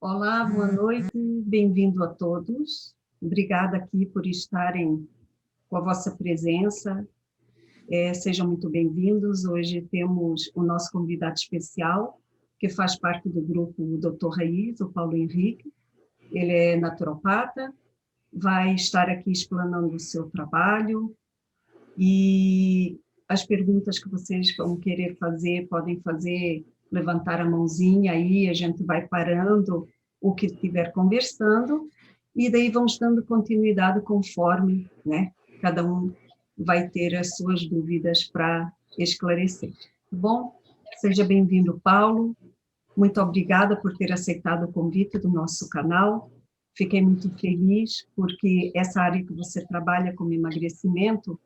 Olá, boa noite, bem-vindo a todos. Obrigada aqui por estarem com a vossa presença. Sejam muito bem-vindos. Hoje temos o nosso convidado especial, que faz parte do grupo Dr. Raiz, o Paulo Henrique. Ele é naturopata, vai estar aqui explanando o seu trabalho e as perguntas que vocês vão querer fazer, podem fazer, levantar a mãozinha aí, a gente vai parando o que estiver conversando, e daí vamos dando continuidade conforme, né, cada um vai ter as suas dúvidas para esclarecer. Bom, seja bem-vindo, Paulo. Muito obrigada por ter aceitado o convite do nosso canal. Fiquei muito feliz porque essa área que você trabalha como emagrecimento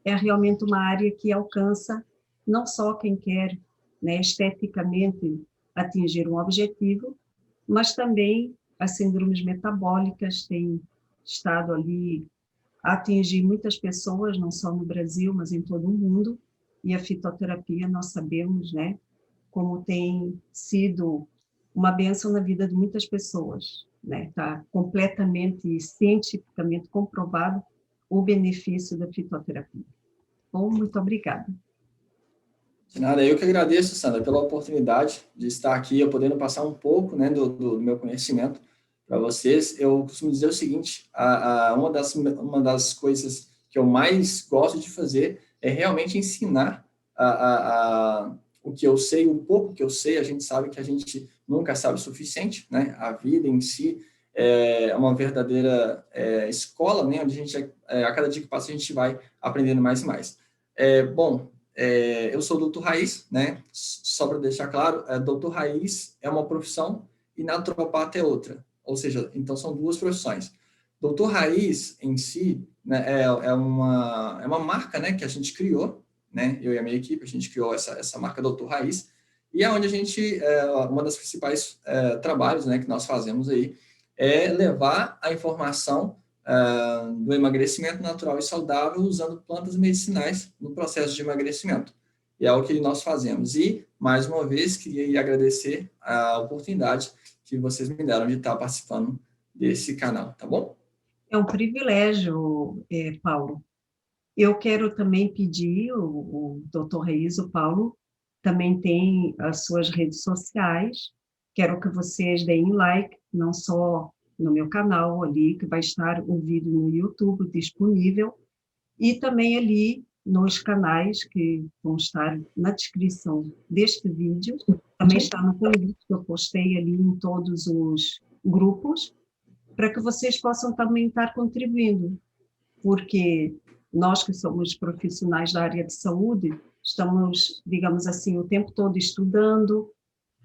é realmente uma área que alcança não só quem quer, né, esteticamente atingir um objetivo, mas também as síndromes metabólicas têm estado ali a atingir muitas pessoas, não só no Brasil, mas em todo o mundo, e a fitoterapia, nós sabemos, né, como tem sido uma bênção na vida de muitas pessoas, né, está completamente cientificamente comprovado o benefício da fitoterapia. Bom, muito obrigada. De nada, eu que agradeço, Sandra, pela oportunidade de estar aqui, eu podendo passar um pouco, né, do meu conhecimento para vocês. Eu costumo dizer o seguinte, uma das coisas que eu mais gosto de fazer é realmente ensinar o que eu sei, o pouco que eu sei. A gente sabe que a gente nunca sabe o suficiente, né? A vida em si é uma verdadeira escola, né, onde a gente, a cada dia que passa, a gente vai aprendendo mais e mais. Bom, eu sou doutor Raiz, né? Só para deixar claro, doutor Raiz é uma profissão e naturopata é outra. Ou seja, então são duas profissões. Doutor Raiz em si, né, é uma marca, né, que a gente criou, né? Eu e a minha equipe, a gente criou essa marca Doutor Raiz, e é onde a gente, uma das principais trabalhos, né, que nós fazemos aí é levar a informação do emagrecimento natural e saudável usando plantas medicinais no processo de emagrecimento. E é o que nós fazemos. E, mais uma vez, queria agradecer a oportunidade que vocês me deram de estar participando desse canal, tá bom? É um privilégio, Paulo. Eu quero também pedir, o Dr. Reis, o Paulo, também tem as suas redes sociais. Quero que vocês deem like, não só no meu canal ali, que vai estar o vídeo no YouTube disponível, e também ali nos canais que vão estar na descrição deste vídeo. Também está no convite que eu postei ali em todos os grupos, para que vocês possam também estar contribuindo, porque nós que somos profissionais da área de saúde, estamos, digamos assim, o tempo todo estudando,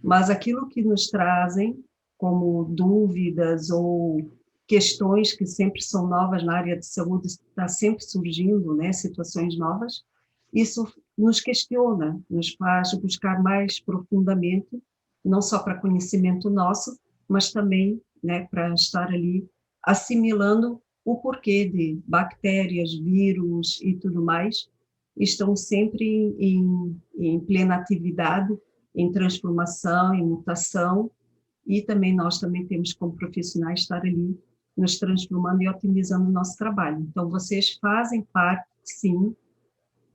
mas aquilo que nos trazem como dúvidas ou questões que sempre são novas na área de saúde, está sempre surgindo, né, situações novas, isso nos questiona, nos faz buscar mais profundamente, não só para conhecimento nosso, mas também, né, para estar ali assimilando o porquê de bactérias, vírus e tudo mais estão sempre em plena atividade, em transformação, em mutação, e também nós também temos como profissionais estar ali nos transformando e otimizando o nosso trabalho. Então, vocês fazem parte, sim,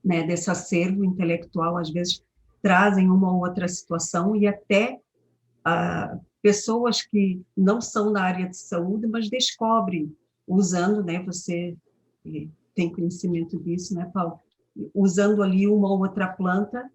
né, desse acervo intelectual, às vezes trazem uma ou outra situação e até pessoas que não são da área de saúde, mas descobrem, usando, né, você tem conhecimento disso, né, Paulo? Usando ali uma ou outra planta,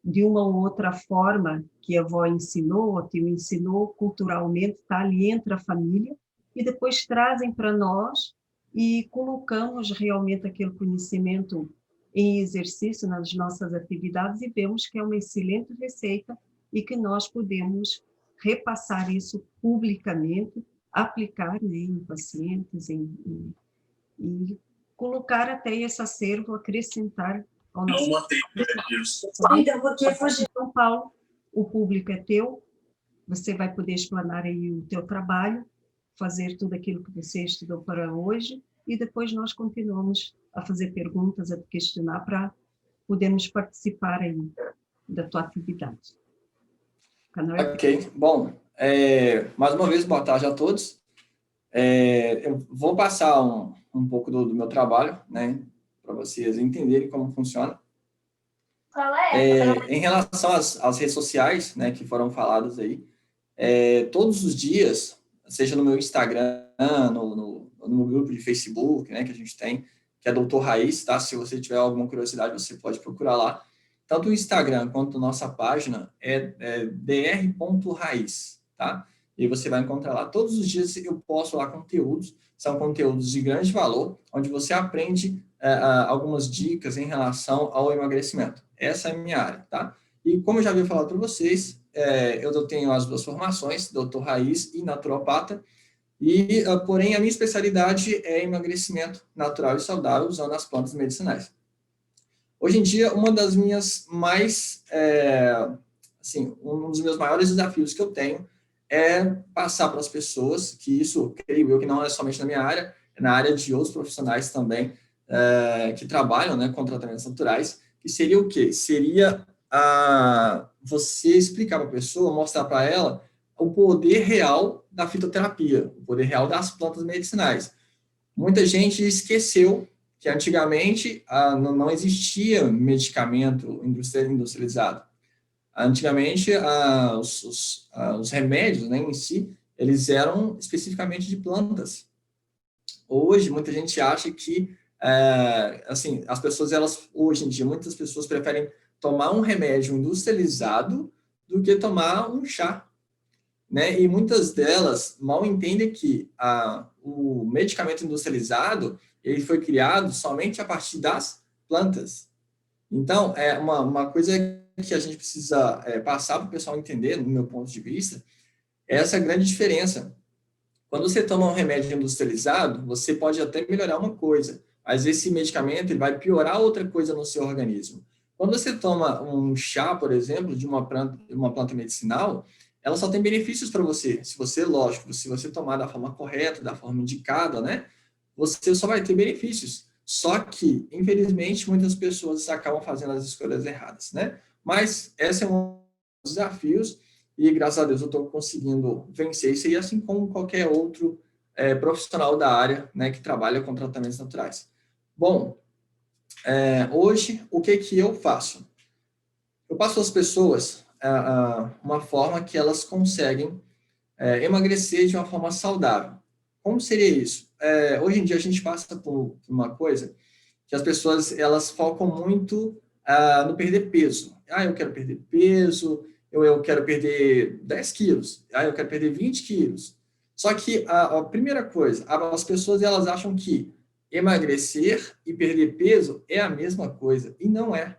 de uma ou outra forma que a avó ensinou, o tio ensinou, culturalmente, está ali entre a família, e depois trazem para nós e colocamos realmente aquele conhecimento em exercício nas nossas atividades e vemos que é uma excelente receita e que nós podemos repassar isso publicamente, aplicar, né, em pacientes, e colocar até esse acervo, acrescentar ao nosso... Então, Paulo, o público é teu, você vai poder explanar aí o teu trabalho, fazer tudo aquilo que você estudou para hoje, e depois nós continuamos a fazer perguntas, a te questionar, para podermos participar aí da tua atividade. Ok, bom, Mais uma vez, boa tarde a todos. Eu vou passar um pouco do meu trabalho, né, para vocês entenderem como funciona. Em relação às redes sociais, né, que foram faladas aí, todos os dias, seja no meu Instagram, no meu grupo de Facebook, né, que a gente tem, que é Doutor Raiz, tá? Se você tiver alguma curiosidade, você pode procurar lá. Tanto o Instagram quanto a nossa página é dr.raiz, tá? E você vai encontrar lá. Todos os dias eu posto lá conteúdos, são conteúdos de grande valor, onde você aprende algumas dicas em relação ao emagrecimento. Essa é a minha área, tá? E como eu já havia falado para vocês, eu tenho as duas formações, doutor raiz e naturopata, e, porém, a minha especialidade é emagrecimento natural e saudável usando as plantas medicinais. Hoje em dia, uma das minhas um dos meus maiores desafios que eu tenho é passar para as pessoas que isso, creio eu, que não é somente na minha área, é na área de outros profissionais também que trabalham, né, com tratamentos naturais, que seria o quê? Seria você explicar para a pessoa, mostrar para ela o poder real da fitoterapia, o poder real das plantas medicinais. Muita gente esqueceu que antigamente não existia medicamento industrializado. Antigamente, os remédios, né, em si, eles eram especificamente de plantas. Hoje, muita gente acha que, assim, as pessoas, hoje em dia, muitas pessoas preferem tomar um remédio industrializado do que tomar um chá, né? E muitas delas mal entendem que o medicamento industrializado, ele foi criado somente a partir das plantas. Então, é uma coisa que a gente precisa passar para o pessoal entender, no meu ponto de vista, é essa grande diferença. Quando você toma um remédio industrializado, você pode até melhorar uma coisa, mas esse medicamento ele vai piorar outra coisa no seu organismo. Quando você toma um chá, por exemplo, de uma planta medicinal, ela só tem benefícios para você. Se você, lógico, se você tomar da forma correta, da forma indicada, né, você só vai ter benefícios. Só que, infelizmente, muitas pessoas acabam fazendo as escolhas erradas, né? Mas esse é um dos desafios e, graças a Deus, eu estou conseguindo vencer isso aí, assim como qualquer outro profissional da área, né, que trabalha com tratamentos naturais. Bom, hoje, o que eu faço? Eu passo às pessoas uma forma que elas conseguem emagrecer de uma forma saudável. Como seria isso? Hoje em dia, a gente passa por uma coisa que as pessoas elas focam muito no perder peso. Eu quero perder peso, eu quero perder 10 quilos, eu quero perder 20 quilos. Só que a primeira coisa, as pessoas elas acham que emagrecer e perder peso é a mesma coisa, e não é.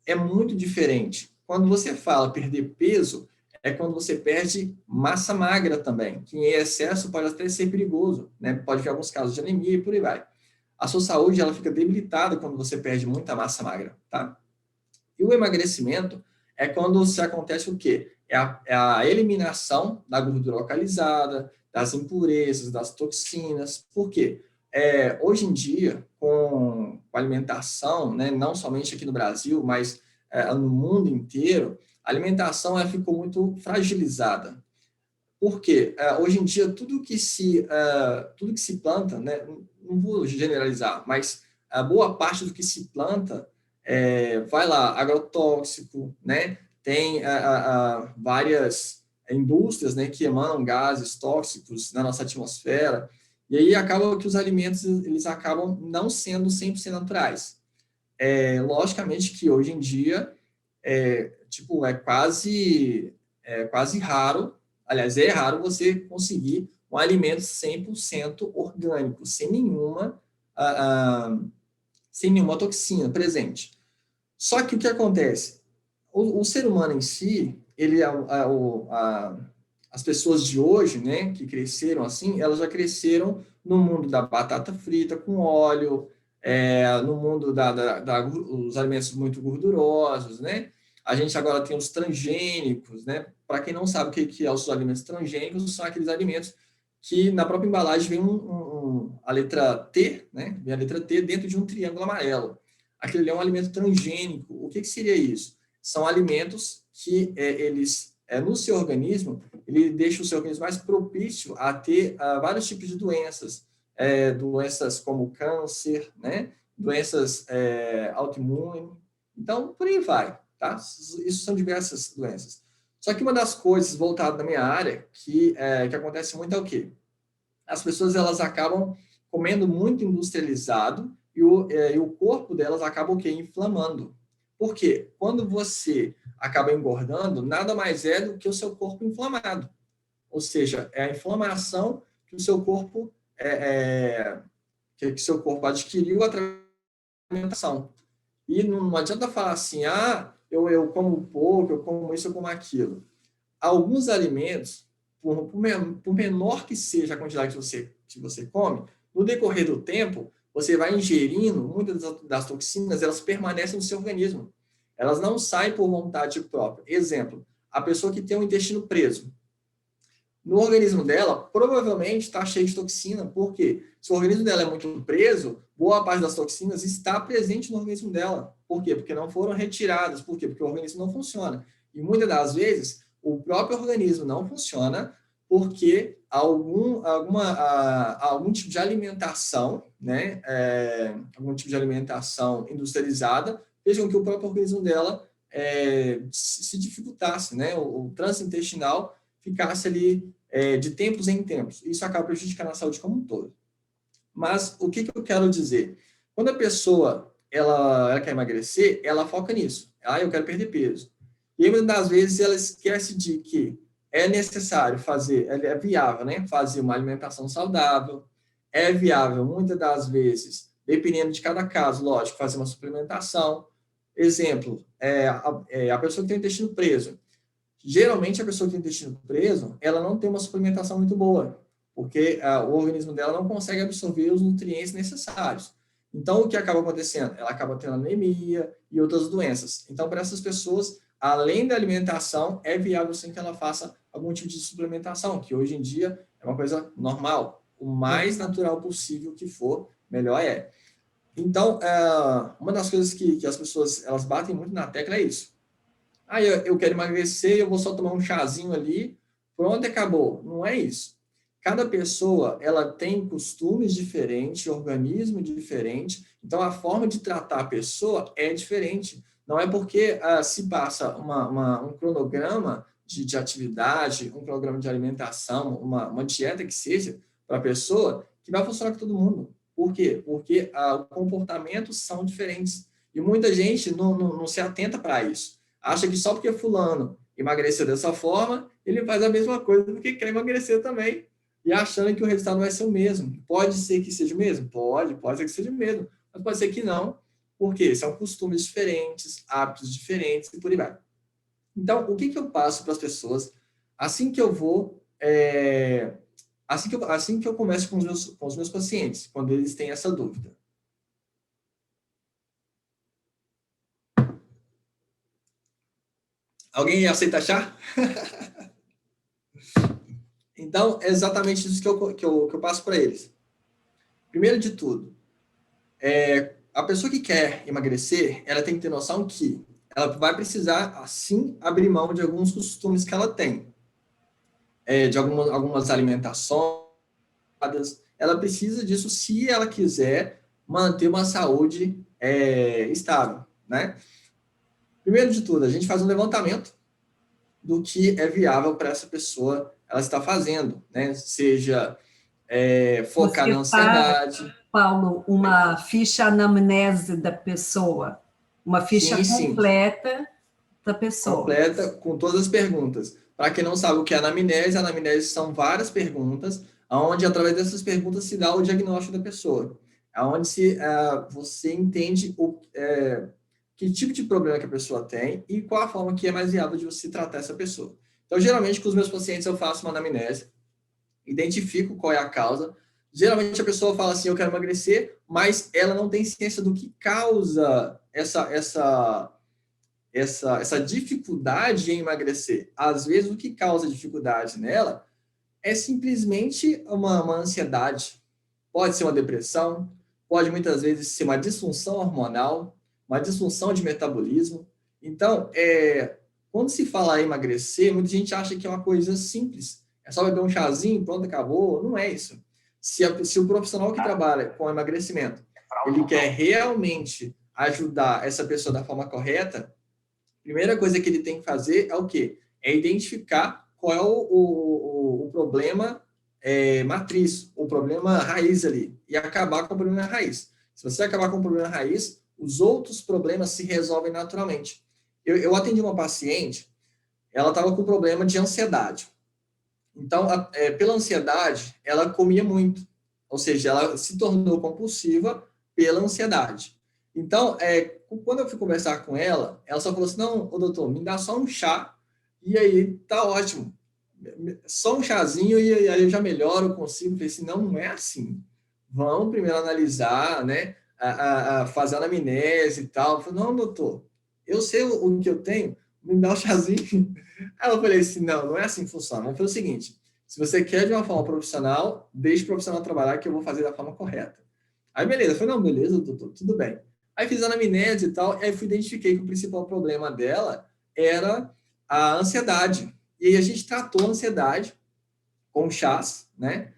É muito diferente. Quando você fala perder peso, é quando você perde massa magra também, que em excesso pode até ser perigoso, né? Pode vir alguns casos de anemia e por aí vai. A sua saúde ela fica debilitada quando você perde muita massa magra, tá? E o emagrecimento é quando se acontece o quê? É a eliminação da gordura localizada, das impurezas, das toxinas. Por quê? Hoje em dia, com a alimentação, né, não somente aqui no Brasil, mas no mundo inteiro, a alimentação ela ficou muito fragilizada. Por quê? Hoje em dia, tudo que se planta, né, não vou generalizar, mas a boa parte do que se planta vai lá, agrotóxico, né? Tem várias indústrias, né, que emanam gases tóxicos na nossa atmosfera, e aí acaba que os alimentos eles acabam não sendo 100% naturais. Logicamente que hoje em dia é quase raro, aliás, é raro você conseguir um alimento 100% orgânico, sem nenhuma toxina presente. Só que o que acontece? O ser humano em si, as pessoas de hoje, né, que cresceram assim, elas já cresceram no mundo da batata frita com óleo, no mundo dos alimentos muito gordurosos, né? A gente agora tem os transgênicos, né? Para quem não sabe o que é os alimentos transgênicos, são aqueles alimentos que na própria embalagem vem a letra T, né? Vem a letra T dentro de um triângulo amarelo. Aquele é um alimento transgênico. O que seria isso? São alimentos que eles no seu organismo, ele deixa o seu organismo mais propício a ter vários tipos de doenças, doenças como câncer, né? Doenças autoimunes, então, por aí vai, tá? Isso são diversas doenças. Só que uma das coisas voltada na minha área que acontece muito é o quê? As pessoas elas acabam comendo muito industrializado e o corpo delas acaba o quê? Inflamando. Por quê? Quando você acaba engordando, nada mais é do que o seu corpo inflamado. Ou seja, é a inflamação que o seu corpo que seu corpo adquiriu através da alimentação. E não adianta falar assim, eu como pouco, eu como isso, eu como aquilo. Alguns alimentos, por menor que seja a quantidade que você come, no decorrer do tempo, você vai ingerindo, muitas das toxinas, elas permanecem no seu organismo. Elas não saem por vontade própria. Exemplo, a pessoa que tem o intestino preso. No organismo dela, provavelmente está cheio de toxina. Por quê? Se o organismo dela é muito preso, boa parte das toxinas está presente no organismo dela. Por quê? Porque não foram retiradas. Por quê? Porque o organismo não funciona. E muitas das vezes, o próprio organismo não funciona porque algum tipo de alimentação, né, algum tipo de alimentação industrializada, fez com que o próprio organismo dela se dificultasse, né, o trânsito intestinal ficasse ali de tempos em tempos. Isso acaba prejudicando a saúde como um todo. Mas o que eu quero dizer? Quando a pessoa ela quer emagrecer, ela foca nisso. Eu quero perder peso. E muitas das vezes ela esquece de que é necessário fazer, é viável, né? Fazer uma alimentação saudável, é viável muitas das vezes, dependendo de cada caso, lógico, fazer uma suplementação. Exemplo, a pessoa que tem o intestino preso. Geralmente, a pessoa que tem o intestino preso, ela não tem uma suplementação muito boa, porque o organismo dela não consegue absorver os nutrientes necessários. Então, o que acaba acontecendo? Ela acaba tendo anemia e outras doenças. Então, para essas pessoas, além da alimentação, é viável sim que ela faça algum tipo de suplementação, que hoje em dia é uma coisa normal. O mais natural possível que for, melhor é. Então, uma das coisas que as pessoas elas batem muito na tecla é isso. Eu quero emagrecer, eu vou só tomar um chazinho ali, pronto, acabou. Não é isso. Cada pessoa, ela tem costumes diferentes, organismo diferente, então a forma de tratar a pessoa é diferente. Não é porque se passa um cronograma de atividade, um cronograma de alimentação, uma dieta que seja para a pessoa, que vai funcionar com todo mundo. Por quê? Porque os comportamentos são diferentes. E muita gente não se atenta para isso. Acha que só porque fulano emagreceu dessa forma, ele faz a mesma coisa porque quer emagrecer também, e achando que o resultado vai ser o mesmo. Pode ser que seja o mesmo? Pode ser que seja o mesmo, mas pode ser que não, porque são costumes diferentes, hábitos diferentes e por aí vai. Então, o que eu passo para as pessoas assim que eu vou, assim que eu começo com os meus pacientes, quando eles têm essa dúvida? Alguém aceita chá? Então, é exatamente isso que eu passo para eles. Primeiro de tudo, a pessoa que quer emagrecer, ela tem que ter noção que ela vai precisar, assim, abrir mão de alguns costumes que ela tem, de algumas alimentações. Ela precisa disso se ela quiser manter uma saúde estável, né? Primeiro de tudo, a gente faz um levantamento do que é viável para essa pessoa ela está fazendo, né? Seja focar Você na faz, ansiedade. Paulo, uma ficha anamnese da pessoa, uma ficha Sim, sim, completa da pessoa. completa com todas as perguntas. Para quem não sabe o que é a anamnese são várias perguntas, onde através dessas perguntas se dá o diagnóstico da pessoa, aonde você entende que tipo de problema que a pessoa tem e qual a forma que é mais viável de você tratar essa pessoa. Então, geralmente, com os meus pacientes, eu faço uma anamnese, identifico qual é a causa. Geralmente a pessoa fala assim, eu quero emagrecer, mas ela não tem ciência do que causa essa dificuldade em emagrecer. Às vezes o que causa dificuldade nela é simplesmente uma ansiedade. Pode ser uma depressão, pode muitas vezes ser uma disfunção hormonal, uma disfunção de metabolismo. Então, quando se fala em emagrecer, muita gente acha que é uma coisa simples. É só beber um chazinho, pronto, acabou. Não é isso. Se o profissional que trabalha com emagrecimento, ele quer realmente ajudar essa pessoa da forma correta, a primeira coisa que ele tem que fazer é o quê? É identificar qual é o problema matriz, o problema raiz ali, e acabar com o problema raiz. Se você acabar com o problema raiz, os outros problemas se resolvem naturalmente. Eu atendi uma paciente, ela estava com problema de ansiedade. Então, pela ansiedade, ela comia muito. Ou seja, ela se tornou compulsiva pela ansiedade. Então, quando eu fui conversar com ela, ela só falou assim, não, ô, doutor, me dá só um chá, e aí tá ótimo. Só um chazinho, e aí eu já melhoro, eu consigo. Eu falei assim, não é assim. Vamos primeiro analisar, né, fazer a anamnese e tal. Eu falei, não, doutor, eu sei o que eu tenho, me dá um chazinho. Aí eu falei assim, não é assim que funciona. Vamos fazer o seguinte, se você quer de uma forma profissional, deixe o profissional trabalhar que eu vou fazer da forma correta. Aí beleza, eu falei, não, beleza, doutor, tudo bem. Aí fiz a anamnese e tal, e aí identifiquei que o principal problema dela era a ansiedade. E aí a gente tratou a ansiedade com chás, né?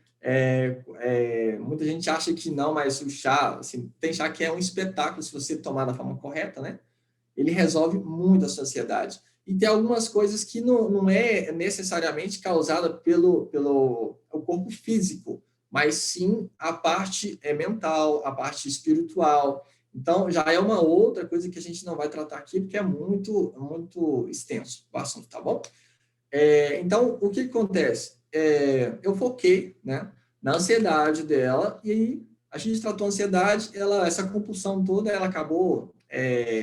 Muita gente acha que não, mas o chá, assim, tem chá que é um espetáculo se você tomar da forma correta, né? Ele resolve muito a sua ansiedade. E tem algumas coisas que não é necessariamente causada pelo o corpo físico, mas sim a parte mental, a parte espiritual. Então, já é uma outra coisa que a gente não vai tratar aqui, porque é muito, muito extenso o assunto, tá bom? Então, o que acontece? Eu foquei, né, na ansiedade dela, e aí a gente tratou a ansiedade, essa compulsão toda, ela acabou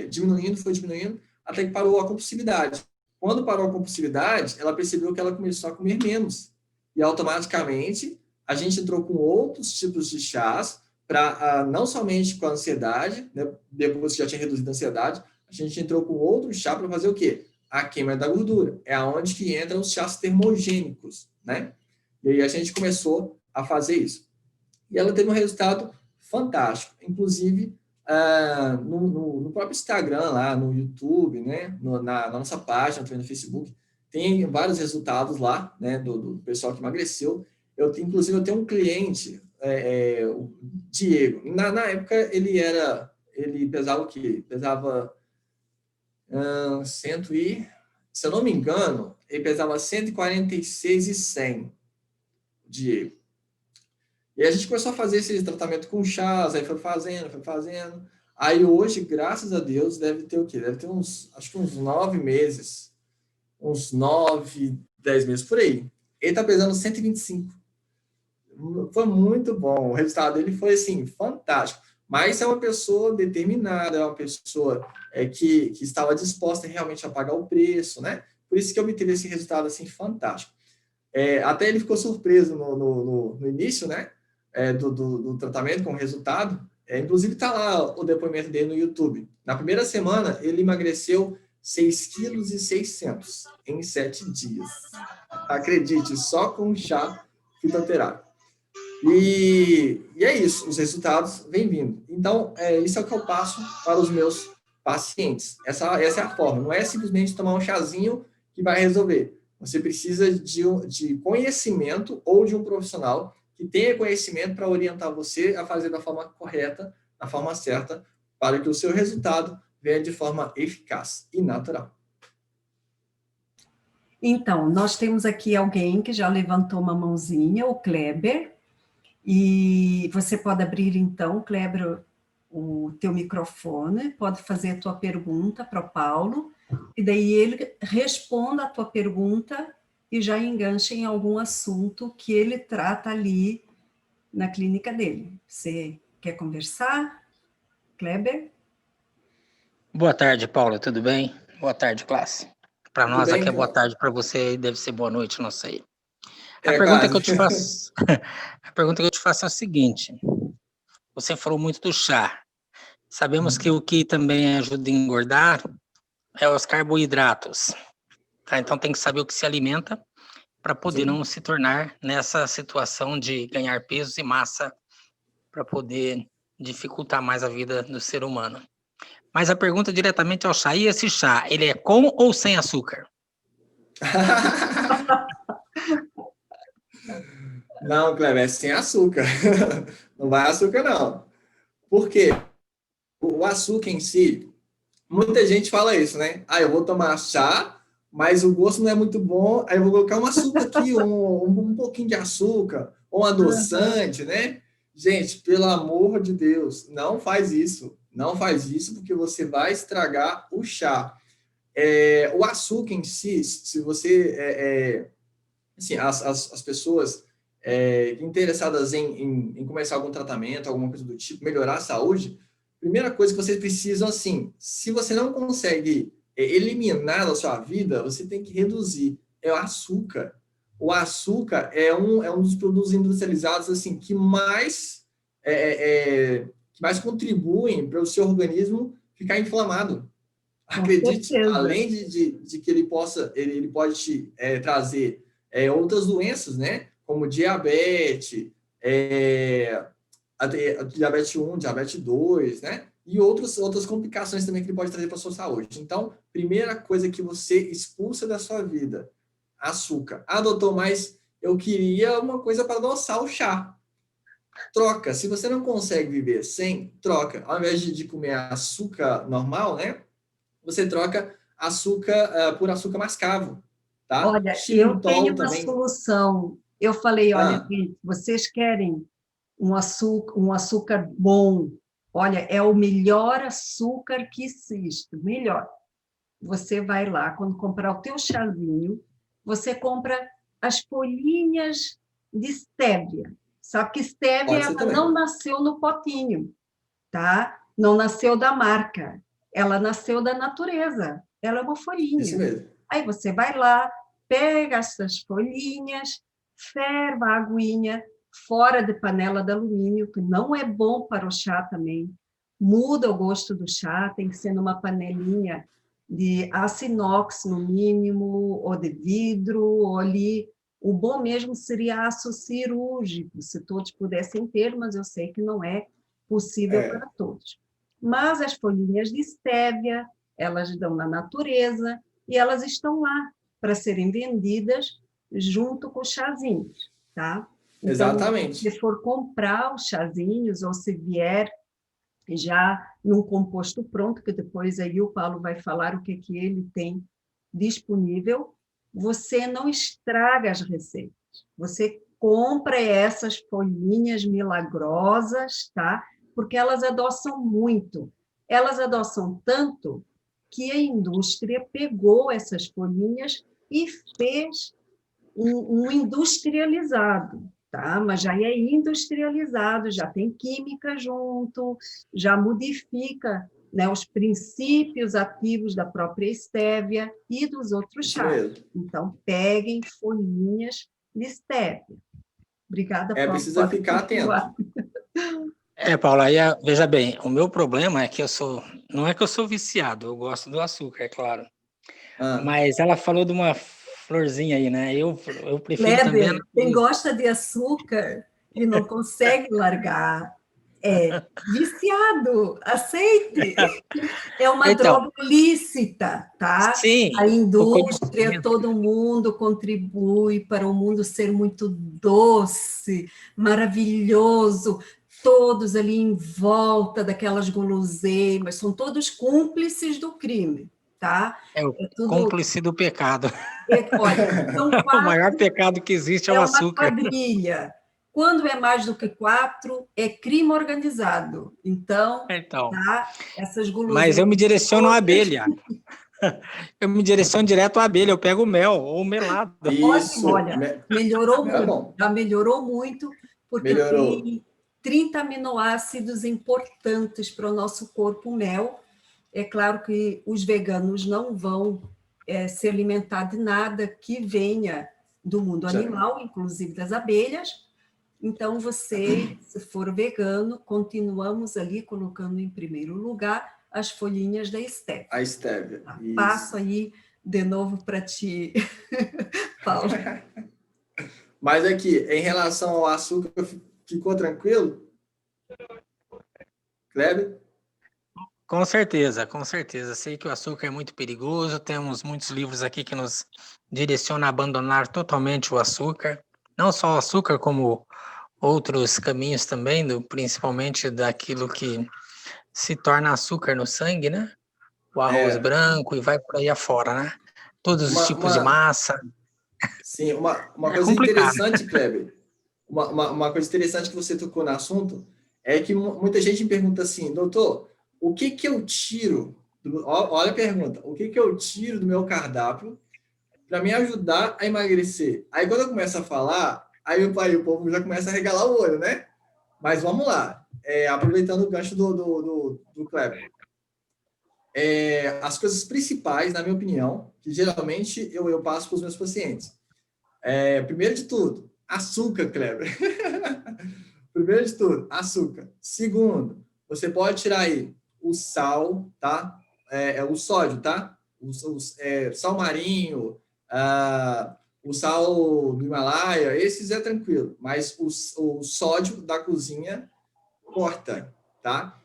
diminuindo, foi diminuindo, até que parou a compulsividade. Quando parou a compulsividade, ela percebeu que ela começou a comer menos. E automaticamente, a gente entrou com outros tipos de chás, para não somente com a ansiedade, né, depois que já tinha reduzido a ansiedade, a gente entrou com outro chá para fazer o quê? A queima da gordura. É aonde que entram os chás termogênicos, né? E aí a gente começou a fazer isso. E ela teve um resultado fantástico. Inclusive, no próprio Instagram, lá no YouTube, né? Na nossa página, também no Facebook, tem vários resultados lá, né? Do pessoal que emagreceu. Inclusive, eu tenho um cliente, o Diego. Na época, ele pesava o quê? Pesava 100 se eu não me engano, ele pesava 146,100, Diego. E a gente começou a fazer esse tratamento com chás, aí foi fazendo. Aí hoje, graças a Deus, deve ter o quê? Deve ter acho que uns 9 meses, uns 9, 10 meses por aí. Ele tá pesando 125. Foi muito bom. O resultado dele foi, assim, fantástico. Mas é uma pessoa determinada, é uma pessoa que estava disposta realmente a pagar o preço, né? Por isso que eu obtive esse resultado, assim, fantástico. Até ele ficou surpreso no início, né? Do tratamento com o resultado. Inclusive, está lá o depoimento dele no YouTube. Na primeira semana, ele emagreceu 6,6 kg em 7 dias. Acredite, só com chá fitoterápico. E é isso, os resultados vêm vindo. Então, isso é o que eu passo para os meus pacientes. Essa é a forma, não é simplesmente tomar um chazinho que vai resolver. Você precisa de conhecimento ou de um profissional que tenha conhecimento para orientar você a fazer da forma correta, da forma certa, para que o seu resultado venha de forma eficaz e natural. Então, nós temos aqui alguém que já levantou uma mãozinha, o Kleber, e você pode abrir então, Kleber, o teu microfone, pode fazer a tua pergunta para o Paulo, e daí ele responda a tua pergunta e já engancha em algum assunto que ele trata ali na clínica dele. Você quer conversar, Kleber? Boa tarde, Paula, tudo bem? Boa tarde, classe. Para Tudo nós bem, aqui é boa Cláudio? tarde, para você deve ser boa noite, não sei. A pergunta que Quase. eu te faço, a pergunta que eu te faço é a seguinte: você falou muito do chá. Sabemos que o que também ajuda a engordar é os carboidratos, tá? Então tem que saber o que se alimenta para poder Sim. não se tornar nessa situação de ganhar peso e massa para poder dificultar mais a vida do ser humano. Mas a pergunta diretamente ao chá, e esse chá, ele é com ou sem açúcar? Não, Cleber, é sem açúcar. Não vai açúcar, não. Por quê? O açúcar em si, muita gente fala isso, né? Ah, eu vou tomar chá, mas o gosto não é muito bom, aí eu vou colocar um açúcar aqui, um pouquinho de açúcar, ou um adoçante, né? Gente, pelo amor de Deus, não faz isso. Não faz isso, porque você vai estragar o chá. O açúcar em si, se você assim, as pessoas interessadas em começar algum tratamento, alguma coisa do tipo, melhorar a saúde, primeira coisa que vocês precisam, assim, se você não consegue eliminar da sua vida, você tem que reduzir. É o açúcar. O açúcar é um dos produtos industrializados, assim, que mais contribuem para o seu organismo ficar inflamado. Com Acredite, certeza. além de que ele pode te trazer outras doenças, né? Como diabetes, diabetes 1, diabetes 2, né? E outras complicações também que ele pode trazer para a sua saúde. Então, primeira coisa que você expulsa da sua vida, açúcar. Ah, doutor, mas eu queria uma coisa para adoçar o chá. Troca. Se você não consegue viver sem, troca. Ao invés de comer açúcar normal, né? Você troca açúcar por açúcar mascavo, tá? Olha, eu tenho Xilitol uma também. solução. Eu falei, olha, Ah, gente, vocês querem um açúcar bom? Olha, é o melhor açúcar que existe, o melhor. Você vai lá, quando comprar o teu chazinho, você compra as folhinhas de estévia. Sabe que estévia pode ser ela não também. nasceu no potinho, tá? Não nasceu da marca, ela nasceu da natureza. Ela é uma Isso folhinha. mesmo. Aí você vai lá, pega essas folhinhas, ferva a aguinha fora de panela de alumínio, que não é bom para o chá também. Muda o gosto do chá, tem que ser numa panelinha de aço inox, no mínimo, ou de vidro, ou ali. O bom mesmo seria aço cirúrgico, se todos pudessem ter, mas eu sei que não é possível É, para todos. Mas as folhinhas de estévia, elas dão na natureza e elas estão lá para serem vendidas junto com os chazinhos, tá? Então, se exatamente. for comprar os chazinhos ou se vier já num composto pronto, que depois aí o Paulo vai falar o que ele tem disponível, você não estraga as receitas. Você compra essas folhinhas milagrosas, tá? Porque elas adoçam muito. Elas adoçam tanto que a indústria pegou essas folhinhas e fez um industrializado, tá? Mas já é industrializado, já tem química junto, já modifica, né, os princípios ativos da própria estévia e dos outros Isso chás. mesmo. Então, peguem folhinhas de estévia. Obrigada, Paulo. Precisa Pode ficar atento. continuar. Paula, aí, veja bem, o meu problema é que não é que eu sou viciado, eu gosto do açúcar, é claro. Ah, Mas ela falou de uma florzinha aí, né? Eu prefiro também a Kleber, quem natureza. gosta de açúcar e não consegue largar é viciado, aceite. É uma Então, droga lícita, tá? sim, A o indústria, conhecimento. todo mundo contribui para o mundo ser muito doce, maravilhoso, todos ali em volta daquelas guloseimas, são todos cúmplices do crime, tá? É o É tudo, cúmplice do pecado. olha, são O maior quatro, pecado que existe é o é uma açúcar. quadrilha. Quando é mais do que 4, é crime organizado. Então, Então, tá? Essas mas eu me guloseimas direciono à todas. abelha. Eu me direciono direto à abelha, eu pego o mel ou o melado. Ótimo, isso. olha, melhorou É muito, bom. já melhorou muito, porque Melhorou. tem 30 aminoácidos importantes para o nosso corpo, o mel. É claro que os veganos não vão se alimentar de nada que venha do mundo animal, inclusive das abelhas. Então, você, se for vegano, continuamos ali colocando em primeiro lugar as folhinhas da estévia. A estévia. Tá? Passo Isso. aí de novo para ti, Paulo. Mas aqui, em relação ao açúcar, ficou tranquilo? Kleber? Com certeza, com certeza. Sei que o açúcar é muito perigoso, temos muitos livros aqui que nos direcionam a abandonar totalmente o açúcar. Não só o açúcar, como outros caminhos também, principalmente daquilo que se torna açúcar no sangue, né? O arroz É, branco e vai por aí afora, né? Todos os uma, tipos de uma, massa. sim, uma É coisa complicado. interessante, Kleber, uma coisa interessante que você tocou no assunto é que muita gente me pergunta assim, doutor, o que que eu tiro, olha a pergunta, o que que eu tiro do meu cardápio para me ajudar a emagrecer? Aí quando eu começo a falar, aí o povo já começa a regalar o olho, né? Mas vamos lá, aproveitando o gancho do Kleber. As coisas principais, na minha opinião, que geralmente eu passo para os meus pacientes. Primeiro de tudo, açúcar, Kleber. Primeiro de tudo, açúcar. Segundo, você pode tirar aí o sal, tá? O sódio, tá? Sal marinho, o sal do Himalaia, esses é tranquilo. Mas o sódio da cozinha corta, tá?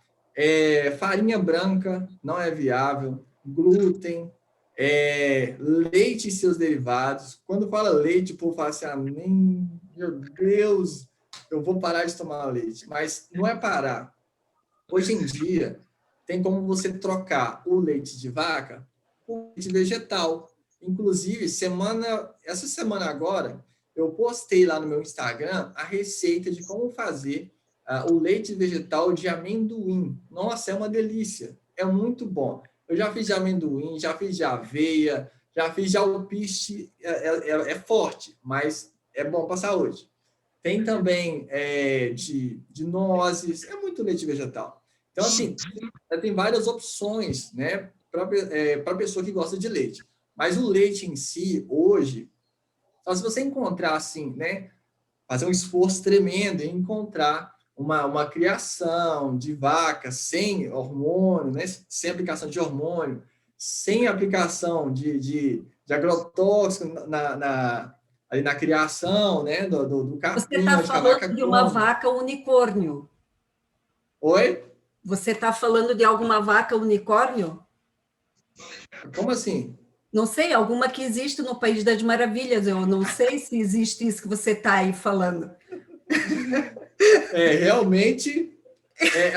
Farinha branca não é viável, glúten, leite e seus derivados. Quando fala leite, o povo fala assim, meu Deus, eu vou parar de tomar leite. Mas não é parar. Hoje em dia, tem como você trocar o leite de vaca por leite vegetal. Inclusive, essa semana agora, eu postei lá no meu Instagram a receita de como fazer o leite vegetal de amendoim. Nossa, é uma delícia. É muito bom. Eu já fiz de amendoim, já fiz de aveia, já fiz de alpiste. É forte, mas é bom para a saúde. Tem também de nozes. É muito leite vegetal. Então, assim, tem várias opções, né, para a pessoa que gosta de leite. Mas o leite em si, hoje, só se você encontrar, assim, né, fazer um esforço tremendo em encontrar uma criação de vaca sem hormônio, né, sem aplicação de hormônio, sem aplicação de agrotóxico ali na criação, né, do Você capim, está onde a vaca falando de uma come. vaca unicórnio. Oi? Você está falando de alguma vaca unicórnio? Como assim? Não sei, alguma que existe no País das Maravilhas. Eu não sei se existe isso que você está aí falando. Realmente,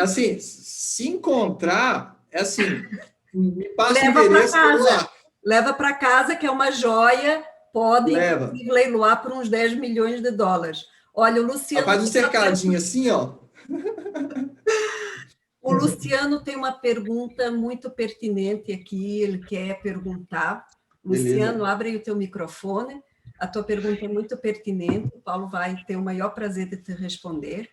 assim, se encontrar, assim, me passa o Leva para endereço, vamos casa. lá. Leva para casa, que é uma joia. Pode, Leva. inclusive, leiloar por uns 10 milhões de dólares. Olha, o Luciano Faz um tem uma cercadinho assim, ó. O Luciano tem uma pergunta muito pertinente aqui, ele quer perguntar. Luciano, Beleza. abre aí o teu microfone. A tua pergunta é muito pertinente, o Paulo vai ter o maior prazer de te responder.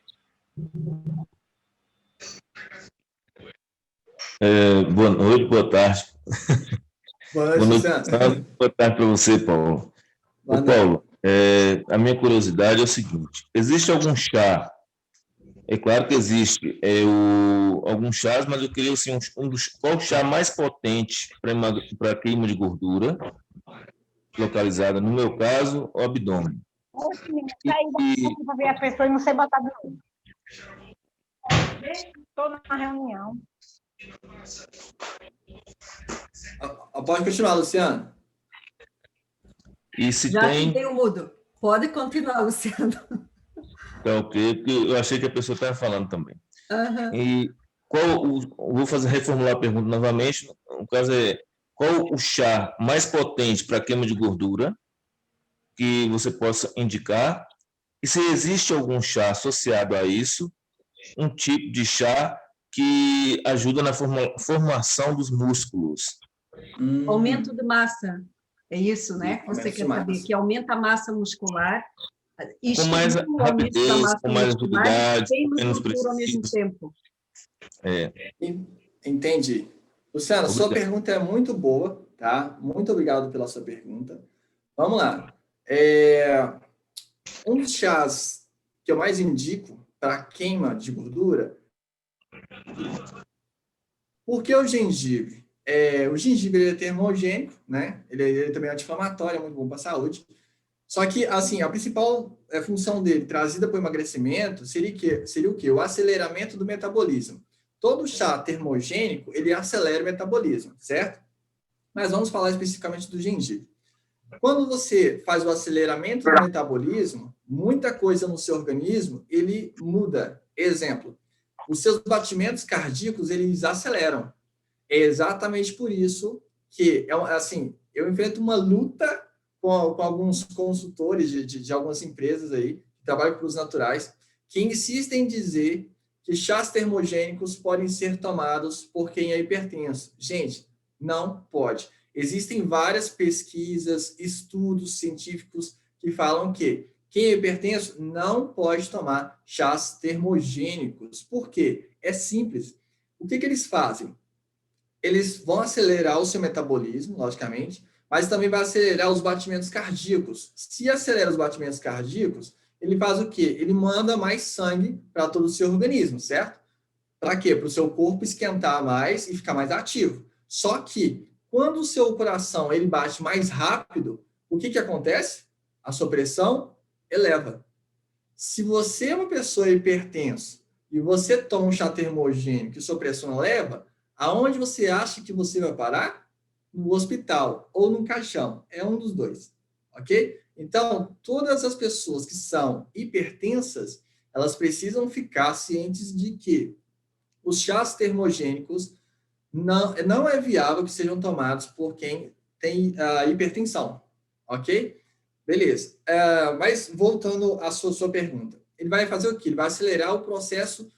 Boa noite, boa tarde. Boa noite, Boa noite, Luciano. boa tarde para você, Paulo. Boa Ô, noite. Paulo, a minha curiosidade é o seguinte: existe algum chá? É claro que existe alguns chás, mas eu queria assim, qual o chá mais potente para queima de gordura, localizada, no meu caso, o abdômen. Oxe, menina, saí para ver a pessoa e não sei botar de novo. Estou na reunião. Pode continuar, Luciano. E se Já tem. tem o mudo. Pode continuar, Luciano. Tá ok, porque eu achei que a pessoa estava falando também. Uhum. E vou reformular a pergunta novamente. No caso qual o chá mais potente para queima de gordura que você possa indicar? E se existe algum chá associado a isso, um tipo de chá que ajuda na formação dos músculos? Aumento de massa. É isso, né? Que você Aumento de quer saber, massa. que aumenta a massa muscular, Com mais estimula o aumento da rapidez, massa com mais muscular e agilidade, queima menos gordura ao mesmo preciso. tempo. Entendi. Luciano, sua Obrigado. pergunta é muito boa, tá? Muito obrigado pela sua pergunta. Vamos lá. Um dos chás que eu mais indico para queima de gordura, por que o gengibre? O gengibre ele é termogênico, né? Ele também é anti-inflamatório, é muito bom para a saúde. Só que, assim, a principal função dele, trazida para o emagrecimento, seria o quê? O aceleramento do metabolismo. todo chá termogênico, ele acelera o metabolismo, certo? Mas vamos falar especificamente do gengibre. Quando você faz o aceleramento do metabolismo, muita coisa no seu organismo, ele muda. Exemplo, os seus batimentos cardíacos, eles aceleram. É exatamente por isso que, assim, eu enfrento uma luta com alguns consultores de algumas empresas aí, que trabalham com os naturais, que insistem em dizer que chás termogênicos podem ser tomados por quem é hipertenso. Gente, não pode. Existem várias pesquisas, estudos científicos que falam que quem é hipertenso não pode tomar chás termogênicos. Por quê? É simples. O que eles fazem? Eles vão acelerar o seu metabolismo, logicamente, mas também vai acelerar os batimentos cardíacos. Se acelera os batimentos cardíacos, ele faz o quê? Ele manda mais sangue para todo o seu organismo, certo? Para quê? Para o seu corpo esquentar mais e ficar mais ativo. Só que, quando o seu coração ele bate mais rápido, o que acontece? A sua pressão eleva. Se você é uma pessoa hipertensa e você toma um chá termogênico e sua pressão eleva, aonde você acha que você vai parar? No hospital ou no caixão. É um dos dois, ok? Então, todas as pessoas que são hipertensas, elas precisam ficar cientes de que os chás termogênicos não é viável que sejam tomados por quem tem hipertensão, ok? Beleza. Mas voltando à sua pergunta, ele vai fazer o quê? Ele vai acelerar o processo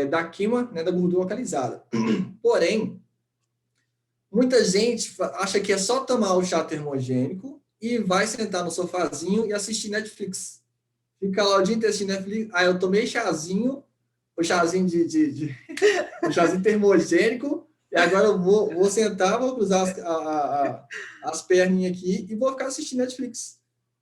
da queima, né, da gordura localizada. Porém, muita gente acha que é só tomar o chá termogênico e vai sentar no sofazinho e assistir Netflix. Fica lá o dia inteiro assistindo Netflix. Eu tomei chazinho, o chazinho o chazinho termogênico, e agora eu vou sentar, vou cruzar as perninhas aqui e vou ficar assistindo Netflix.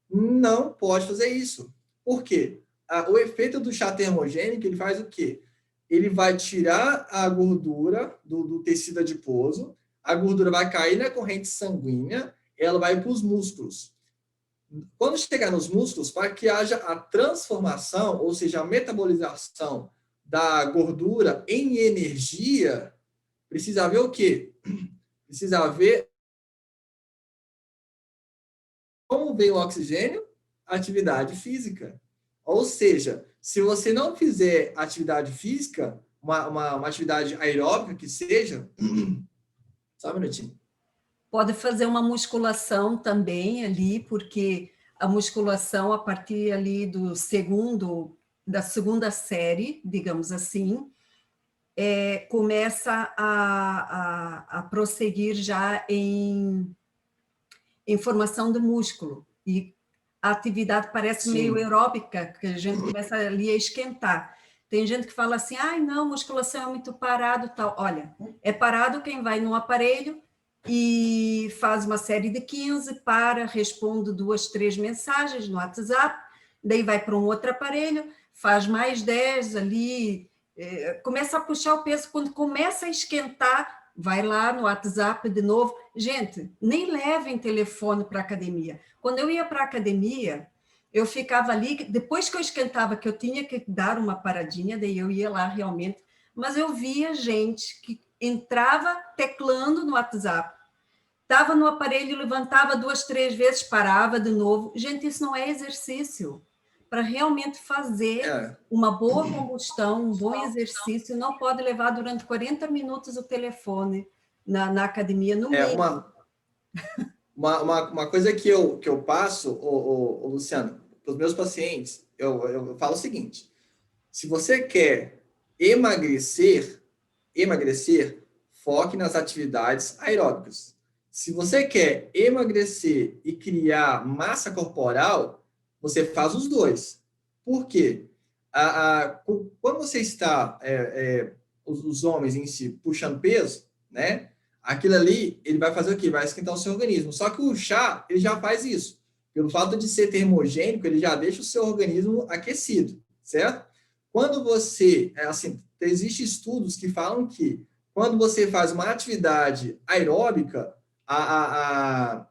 Não pode fazer isso. Por quê? O efeito do chá termogênico, ele faz o quê? Ele vai tirar a gordura do tecido adiposo, a gordura vai cair na corrente sanguínea, ela vai para os músculos. Quando chegar nos músculos, para que haja a transformação, ou seja, a metabolização da gordura em energia, precisa haver o quê? Precisa haver como vem o oxigênio? Atividade física. Ou seja, se você não fizer atividade física, uma atividade aeróbica que seja, só um minutinho. Pode fazer uma musculação também ali, porque a musculação, a partir ali da segunda série, digamos assim, começa a prosseguir já em formação de músculo. E a atividade parece meio aeróbica, que a gente começa ali a esquentar. Tem gente que fala assim, não, musculação é muito parado, tal. Olha, é parado quem vai num aparelho e faz uma série de 15, responde 2, 3 mensagens no WhatsApp, daí vai para um outro aparelho, faz mais 10 ali, começa a puxar o peso, quando começa a esquentar, vai lá no WhatsApp de novo. Gente, nem levem telefone para a academia. Quando eu ia para a academia, eu ficava ali, depois que eu esquentava, que eu tinha que dar uma paradinha, daí eu ia lá realmente, mas eu via gente que entrava teclando no WhatsApp, estava no aparelho, levantava 2, 3 vezes, parava de novo. Gente, isso não é exercício. Para realmente fazer uma boa combustão, um bom exercício, não pode levar durante 40 minutos o telefone na academia, no mínimo. Uma coisa que eu passo, Luciano, para os meus pacientes, eu falo o seguinte: se você quer emagrecer, foque nas atividades aeróbicas. Se você quer emagrecer e criar massa corporal, você faz os dois. Por quê? Quando você está, os homens em si, puxando peso, né? Aquilo ali, ele vai fazer o quê? Vai esquentar o seu organismo. Só que o chá, ele já faz isso. Pelo fato de ser termogênico, ele já deixa o seu organismo aquecido, certo? Quando você, existem estudos que falam que quando você faz uma atividade aeróbica, a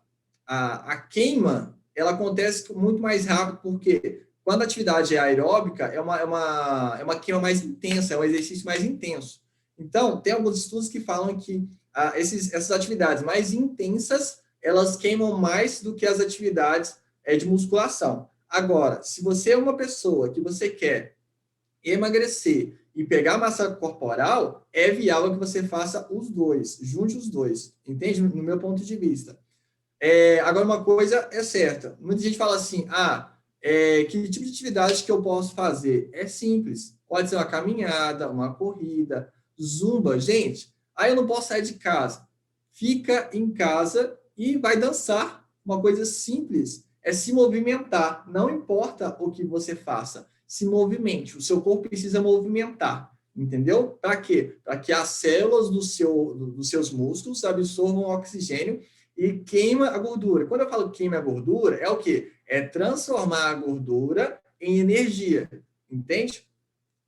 queima, ela acontece muito mais rápido, porque Quando a atividade é aeróbica, é uma queima mais intensa, é um exercício mais intenso. Então, tem alguns estudos que falam que essas atividades mais intensas, elas queimam mais do que as atividades de musculação. Agora, se você é uma pessoa que você quer emagrecer e pegar massa corporal, é viável que você faça os dois, junte os dois, entende? No meu ponto de vista. Agora, uma coisa é certa, muita gente fala assim, que tipo de atividade que eu posso fazer? É simples, pode ser uma caminhada, uma corrida, zumba. Gente, aí eu não posso sair de casa. Fica em casa e vai dançar. Uma coisa simples é se movimentar. Não importa o que você faça, se movimente. O seu corpo precisa movimentar, entendeu? Para quê? Para que as células dos seus músculos absorvam oxigênio e queima a gordura. Quando eu falo queima a gordura, é o quê? É transformar a gordura em energia, entende?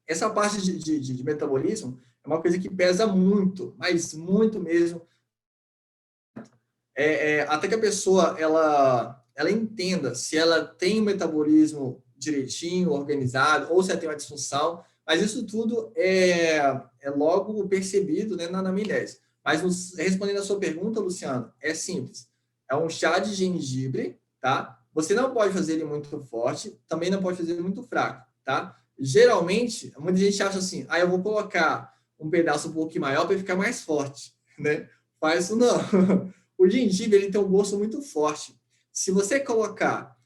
Essa parte de metabolismo é uma coisa que pesa muito, mas muito mesmo. Até que a pessoa ela entenda se ela tem um metabolismo direitinho, organizado, ou se ela tem uma disfunção, mas isso tudo é logo percebido, né, na anamnese. Mas respondendo a sua pergunta, Luciano, é simples. É um chá de gengibre, tá? Você não pode fazer ele muito forte, também não pode fazer ele muito fraco, tá? Geralmente, muita gente acha assim, eu vou colocar um pedaço um pouquinho maior para ficar mais forte, né? Faz isso não. O gengibre, ele tem um gosto muito forte. Se você colocar,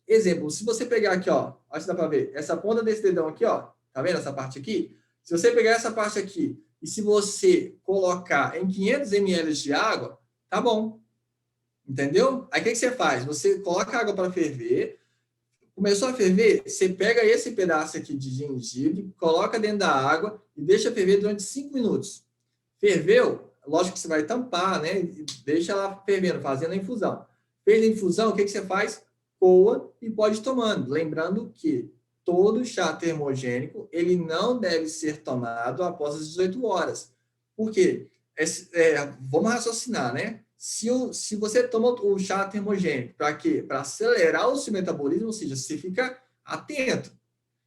exemplo, se você pegar aqui, ó, acho que dá para ver, essa ponta desse dedão aqui, ó, tá vendo essa parte aqui? Se você pegar essa parte aqui e se você colocar em 500 ml de água, tá bom. Entendeu? Aí o que você faz? Você coloca a água para ferver, começou a ferver, você pega esse pedaço aqui de gengibre, coloca dentro da água e deixa ferver durante 5 minutos. Ferveu, lógico que você vai tampar, né? E deixa ela fervendo, fazendo a infusão. Fez a infusão, o que você faz? Coa e pode ir tomando. Lembrando que todo chá termogênico, ele não deve ser tomado após as 18 horas. Por quê? Vamos raciocinar, né? Se você toma o chá termogênico, para quê? Para acelerar o seu metabolismo, ou seja, você fica atento.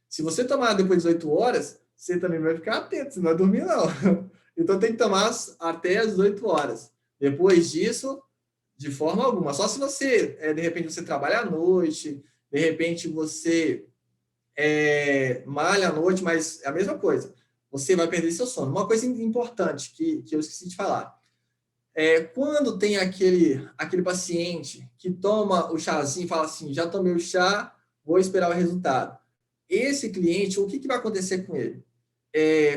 Se você tomar depois de 18 horas, você também vai ficar atento, você não vai dormir, não. Então, tem que tomar até as 18 horas. Depois disso, de forma alguma. Só se você, de repente, você trabalha à noite, de repente você malha à noite, mas é a mesma coisa. Você vai perder seu sono. Uma coisa importante que eu esqueci de falar. Quando tem aquele paciente que toma o chazinho e fala assim, já tomei o chá, vou esperar o resultado. Esse cliente, o que vai acontecer com ele?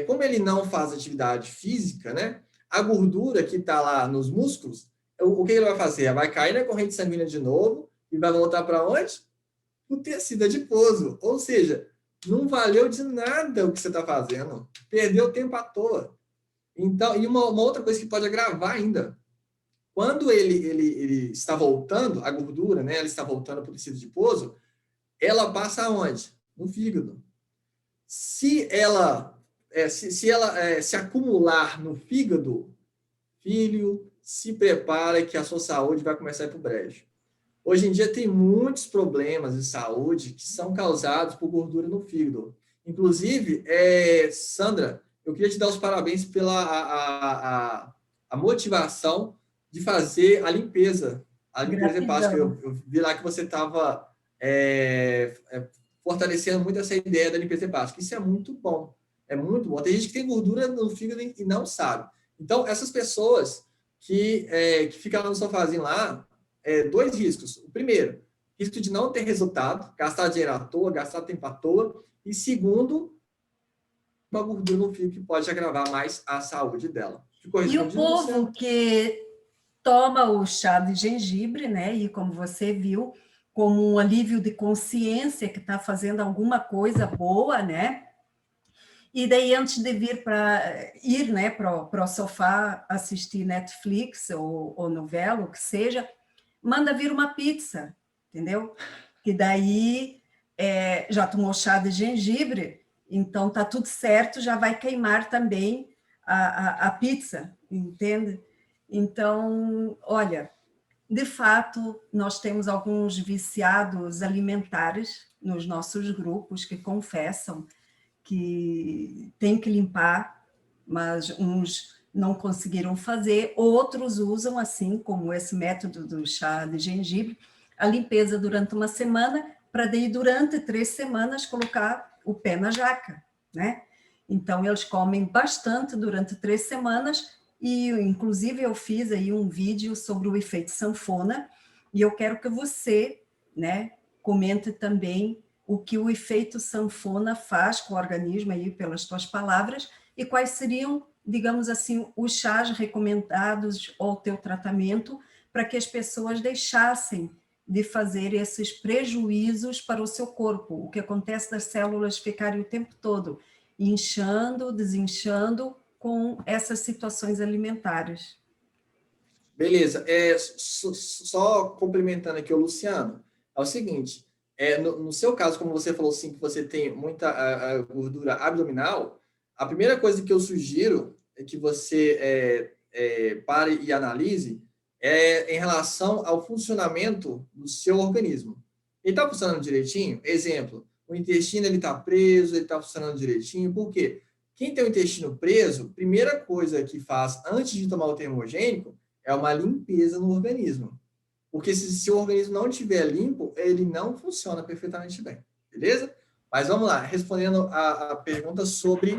Como ele não faz atividade física, né? A gordura que está lá nos músculos, o que ele vai fazer? Vai cair na corrente sanguínea de novo e vai voltar para onde? O tecido adiposo. Ou seja, não valeu de nada o que você está fazendo. Perdeu tempo à toa. Então, e uma outra coisa que pode agravar ainda. Quando ele está voltando, a gordura, né? Ela está voltando para o tecido adiposo, ela passa aonde? No fígado. Se ela se acumular no fígado, filho, se prepara que a sua saúde vai começar a ir para o brejo. Hoje em dia tem muitos problemas de saúde que são causados por gordura no fígado. Inclusive, Sandra, eu queria te dar os parabéns pela a motivação de fazer a limpeza hepática. Eu vi lá que você estava fortalecendo muito essa ideia da limpeza hepática. Isso é muito bom. É muito bom. Tem gente que tem gordura no fígado e não sabe. Então, essas pessoas que ficam no sofazinho lá, dois riscos. O primeiro, risco de não ter resultado, gastar dinheiro à toa, gastar tempo à toa. E segundo, uma gordura no fígado que pode agravar mais a saúde dela. E o povo que toma o chá de gengibre, né? E como você viu, como um alívio de consciência que está fazendo alguma coisa boa, né? E daí, antes de ir né, para o sofá assistir Netflix ou novela, o que seja, manda vir uma pizza, entendeu? Que daí já tomou chá de gengibre, então tá tudo certo, já vai queimar também a pizza, entende? Então, olha, de fato, nós temos alguns viciados alimentares nos nossos grupos que confessam que tem que limpar, mas uns não conseguiram fazer, outros usam, assim como esse método do chá de gengibre, a limpeza durante uma semana, para daí durante 3 semanas colocar o pé na jaca, né? Então, eles comem bastante durante 3 semanas, e inclusive eu fiz aí um vídeo sobre o efeito sanfona, e eu quero que você, né, comente também o que o efeito sanfona faz com o organismo, aí pelas tuas palavras, e quais seriam, digamos assim, os chás recomendados ao teu tratamento para que as pessoas deixassem de fazer esses prejuízos para o seu corpo. O que acontece das células ficarem o tempo todo inchando, desinchando com essas situações alimentares. Beleza. Só complementando aqui o Luciano, é o seguinte, no seu caso, como você falou assim, que você tem muita a gordura abdominal, a primeira coisa que eu sugiro é que você pare e analise em relação ao funcionamento do seu organismo. Ele está funcionando direitinho? Exemplo, o intestino está preso, ele está funcionando direitinho. Por quê? Quem tem o intestino preso, primeira coisa que faz antes de tomar o termogênico é uma limpeza no organismo. Porque se o organismo não estiver limpo, ele não funciona perfeitamente bem. Beleza? Mas vamos lá, respondendo a pergunta sobre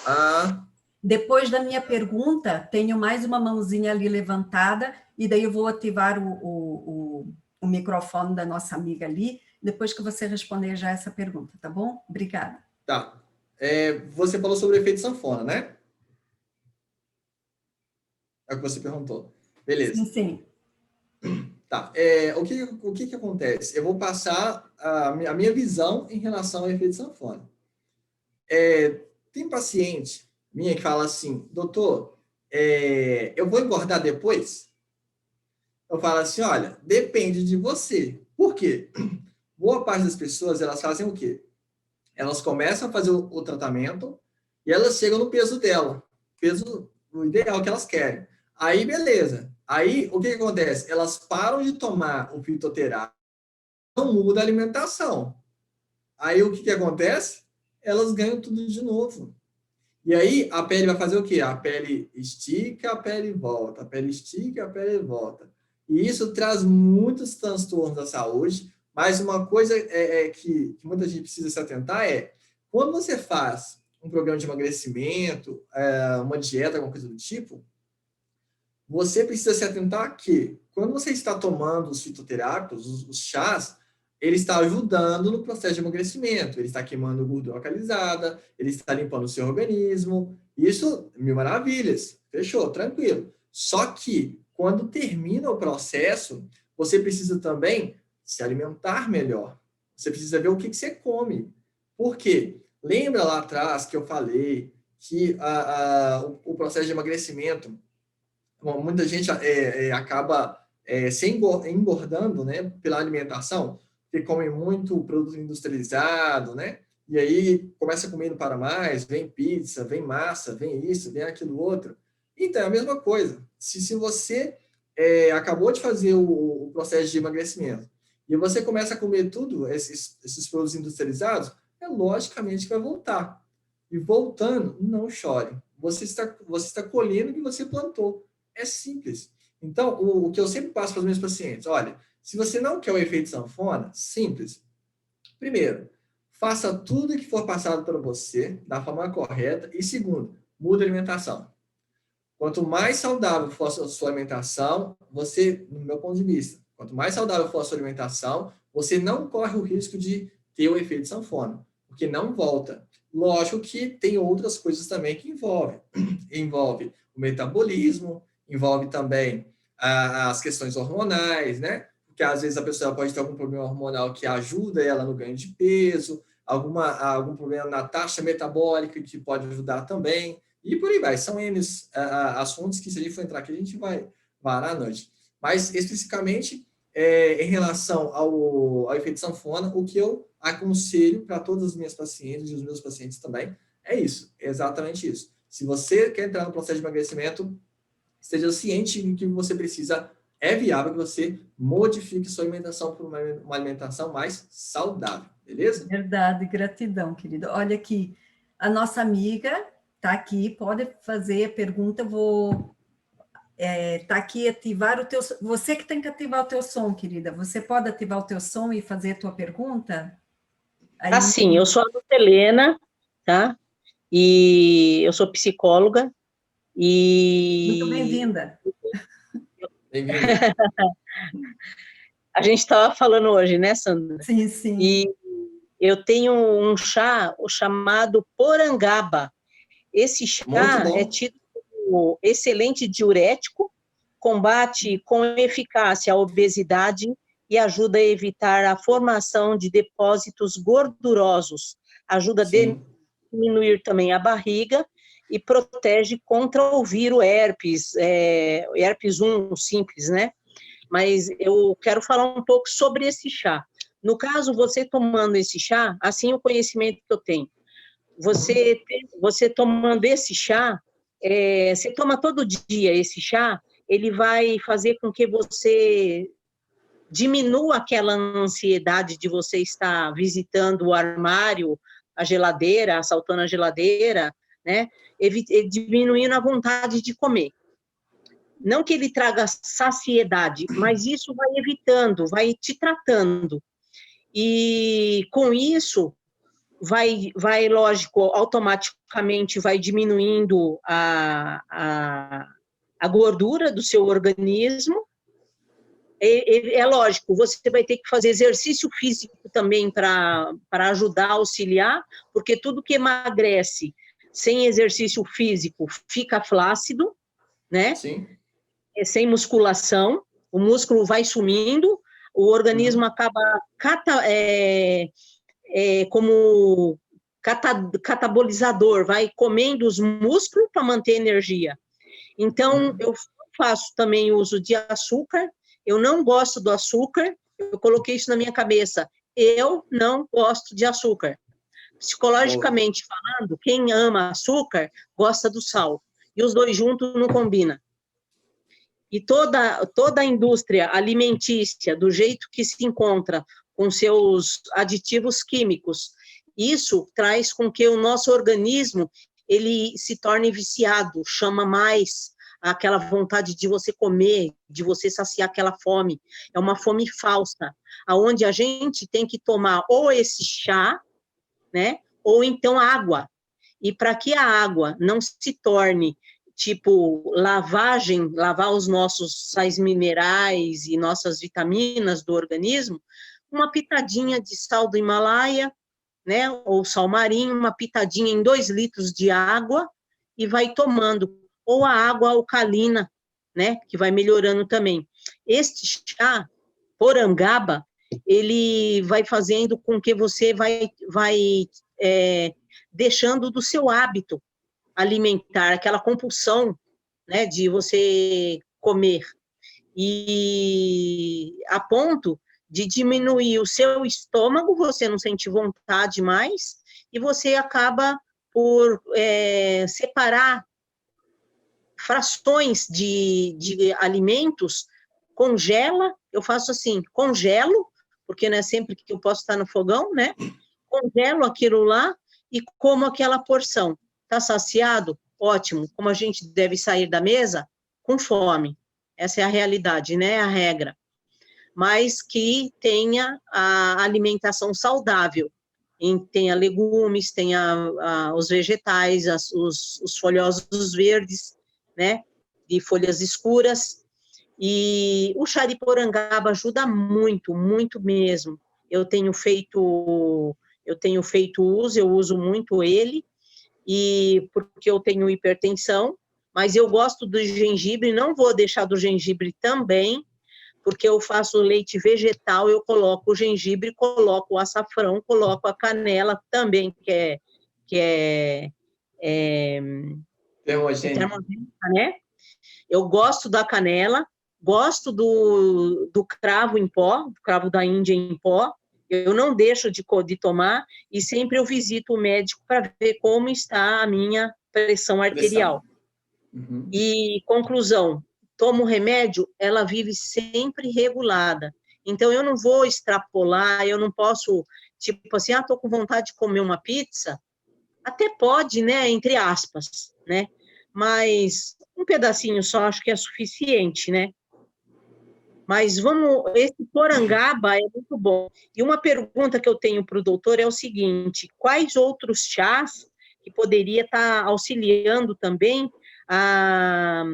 a... Depois da minha pergunta, tenho mais uma mãozinha ali levantada, e daí eu vou ativar o microfone da nossa amiga ali, depois que você responder já essa pergunta, tá bom? Obrigada. Tá. Você falou sobre o efeito sanfona, né? É o que você perguntou. Beleza. Sim, sim. Tá. O que acontece? Eu vou passar a minha visão em relação ao efeito sanfona. Tem paciente minha que fala assim, doutor, eu vou engordar depois? Eu falo assim, olha, depende de você. Por quê? Boa parte das pessoas, elas fazem o quê? Elas começam a fazer o tratamento e elas chegam no peso dela, peso ideal que elas querem. Aí, beleza. Aí, o que acontece? Elas param de tomar o fitoterápico, não muda a alimentação. Aí, o que acontece? Elas ganham tudo de novo. E aí, a pele vai fazer o quê? A pele estica, a pele volta. A pele estica, a pele volta. E isso traz muitos transtornos da saúde, mas uma coisa que muita gente precisa se atentar quando você faz um programa de emagrecimento, uma dieta, alguma coisa do tipo, você precisa se atentar que, quando você está tomando os fitoterápicos, os chás, ele está ajudando no processo de emagrecimento, ele está queimando gordura localizada, ele está limpando o seu organismo, isso, mil maravilhas, fechou, tranquilo. Só que, quando termina o processo, você precisa também se alimentar melhor, você precisa ver o que você come. Por quê? Lembra lá atrás que eu falei que o processo de emagrecimento, muita gente acaba se engordando, né, pela alimentação, porque come muito produto industrializado, né, e aí começa comendo para mais, vem pizza, vem massa, vem isso, vem aquilo outro. Então, é a mesma coisa. Se você acabou de fazer o processo de emagrecimento e você começa a comer tudo, esses produtos industrializados, logicamente que vai voltar. E voltando, não chore. Você está colhendo o que você plantou. É simples. Então, o que eu sempre passo para os meus pacientes, olha, se você não quer o efeito sanfona, simples. Primeiro, faça tudo que for passado para você da forma correta. E segundo, muda a alimentação. Quanto mais saudável for a sua alimentação, você, no meu ponto de vista, quanto mais saudável for a sua alimentação, você não corre o risco de ter o efeito sanfona, porque não volta. Lógico que tem outras coisas também que envolve. Envolve o metabolismo, envolve também as questões hormonais, né? Porque às vezes a pessoa pode ter algum problema hormonal que ajuda ela no ganho de peso, algum problema na taxa metabólica que pode ajudar também, e por aí vai. São N assuntos que, se a gente for entrar aqui, a gente vai varar a noite. Mas, especificamente, em relação ao efeito sanfona, o que eu aconselho para todas as minhas pacientes e os meus pacientes também é isso, é exatamente isso. Se você quer entrar no processo de emagrecimento, esteja ciente de que você precisa é viável que você modifique sua alimentação por uma alimentação mais saudável, beleza? Verdade, gratidão, querida. Olha aqui, a nossa amiga está aqui, pode fazer a pergunta, eu vou tá aqui ativar o teu... Você que tem que ativar o teu som, querida. Você pode ativar o teu som e fazer a tua pergunta? Aí... Assim, eu sou a Helena, tá? E eu sou psicóloga e... Muito bem-vinda. Bem-vinda. A gente estava falando hoje, né, Sandra? Sim, sim. E eu tenho um chá chamado porangaba. Esse chá é tido como excelente diurético, combate com eficácia a obesidade e ajuda a evitar a formação de depósitos gordurosos. Ajuda a diminuir também a barriga e protege contra o vírus herpes, herpes 1 simples, né? Mas eu quero falar um pouco sobre esse chá. No caso, você tomando esse chá, assim o conhecimento que eu tenho, você tomando esse chá, você toma todo dia esse chá, ele vai fazer com que você diminua aquela ansiedade de você estar visitando o armário, a geladeira, assaltando a geladeira, né? Diminuindo a vontade de comer. Não que ele traga saciedade, mas isso vai evitando, vai te tratando. E com isso, vai lógico, automaticamente vai diminuindo a gordura do seu organismo. É lógico, você vai ter que fazer exercício físico também para ajudar a auxiliar, porque tudo que emagrece sem exercício físico fica flácido, né? Sim. Sem musculação, o músculo vai sumindo, o organismo acaba como catabolizador, vai comendo os músculos para manter energia. Então, eu faço também uso de açúcar, eu não gosto do açúcar, eu coloquei isso na minha cabeça, eu não gosto de açúcar. Psicologicamente falando, quem ama açúcar, gosta do sal, e os dois juntos não combinam. E toda a indústria alimentícia, do jeito que se encontra, com seus aditivos químicos, isso traz com que o nosso organismo ele se torne viciado, chama mais aquela vontade de você comer, de você saciar aquela fome. É uma fome falsa, aonde a gente tem que tomar ou esse chá, né, ou então água. E para que a água não se torne tipo lavar os nossos sais minerais e nossas vitaminas do organismo, uma pitadinha de sal do Himalaia, né, ou sal marinho, uma pitadinha em 2 litros de água e vai tomando, ou a água alcalina, né, que vai melhorando também. Este chá, porangaba, ele vai fazendo com que você vai deixando do seu hábito alimentar, aquela compulsão, né, de você comer, e a ponto de diminuir o seu estômago, você não sente vontade mais, e você acaba por separar frações de alimentos, congela, eu faço assim, congelo, porque não é sempre que eu posso estar no fogão, né, congelo aquilo lá e como aquela porção. Está saciado? Ótimo. Como a gente deve sair da mesa? Com fome. Essa é a realidade, né? A regra. Mas que tenha a alimentação saudável. Tenha legumes, tenha os vegetais, os folhosos verdes, né? De folhas escuras. E o chá de porangaba ajuda muito, muito mesmo. Eu tenho feito uso, eu uso muito ele, e porque eu tenho hipertensão, mas eu gosto do gengibre, não vou deixar do gengibre também, porque eu faço leite vegetal, eu coloco o gengibre, coloco o açafrão, coloco a canela também, que é termogênica, né? Eu gosto da canela, gosto do cravo em pó, do cravo da Índia em pó, eu não deixo de tomar, e sempre eu visito o médico para ver como está a minha pressão arterial. Uhum. E, conclusão, toma o remédio, ela vive sempre regulada. Então, eu não vou extrapolar, eu não posso, tipo assim, estou com vontade de comer uma pizza, até pode, né, entre aspas, né, mas um pedacinho só acho que é suficiente, né. Mas esse porangaba é muito bom. E uma pergunta que eu tenho para o doutor é o seguinte: quais outros chás que poderia estar auxiliando também a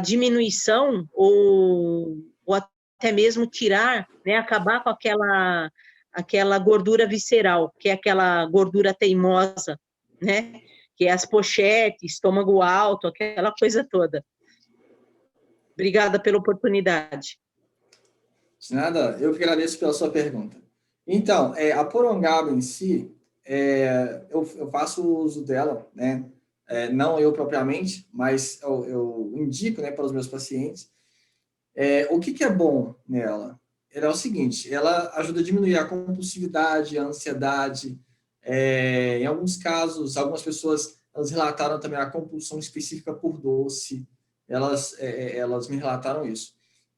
diminuição ou até mesmo tirar, né, acabar com aquela gordura visceral, que é aquela gordura teimosa, né, que é as pochetes, estômago alto, aquela coisa toda. Obrigada pela oportunidade. De nada, eu que agradeço pela sua pergunta. Então, a porongaba em si, eu faço uso dela, né? Não eu propriamente, mas eu indico, né, para os meus pacientes. O que é bom nela? Ela é o seguinte, ela ajuda a diminuir a compulsividade, a ansiedade. Em alguns casos, algumas pessoas elas relataram também a compulsão específica por doce. Elas me relataram isso.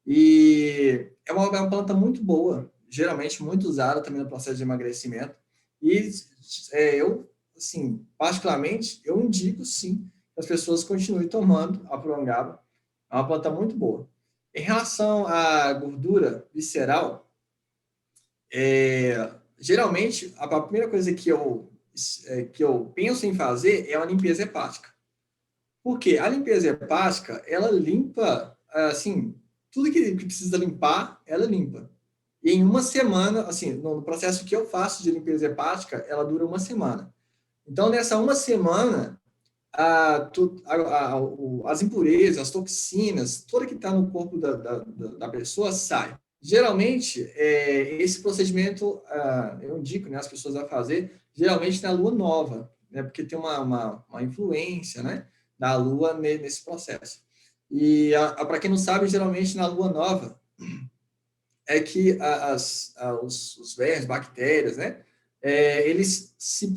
E é uma planta muito boa, geralmente muito usada também no processo de emagrecimento. E eu, assim, particularmente, eu indico, sim, que as pessoas continuem tomando a porongaba. É uma planta muito boa. Em relação à gordura visceral, geralmente, a primeira coisa que eu penso em fazer é uma limpeza hepática. Por quê? A limpeza hepática, ela limpa, assim, tudo que precisa limpar, ela limpa. E em uma semana, assim, no processo que eu faço de limpeza hepática, ela dura uma semana. Então, nessa uma semana, as impurezas, as toxinas, tudo que está no corpo da pessoa sai. Geralmente, esse procedimento, eu indico, né, as pessoas a fazer, geralmente na lua nova, né, porque tem uma influência, né, da lua nesse processo. E, para quem não sabe, geralmente na lua nova, é que os vermes, bactérias, né, eles se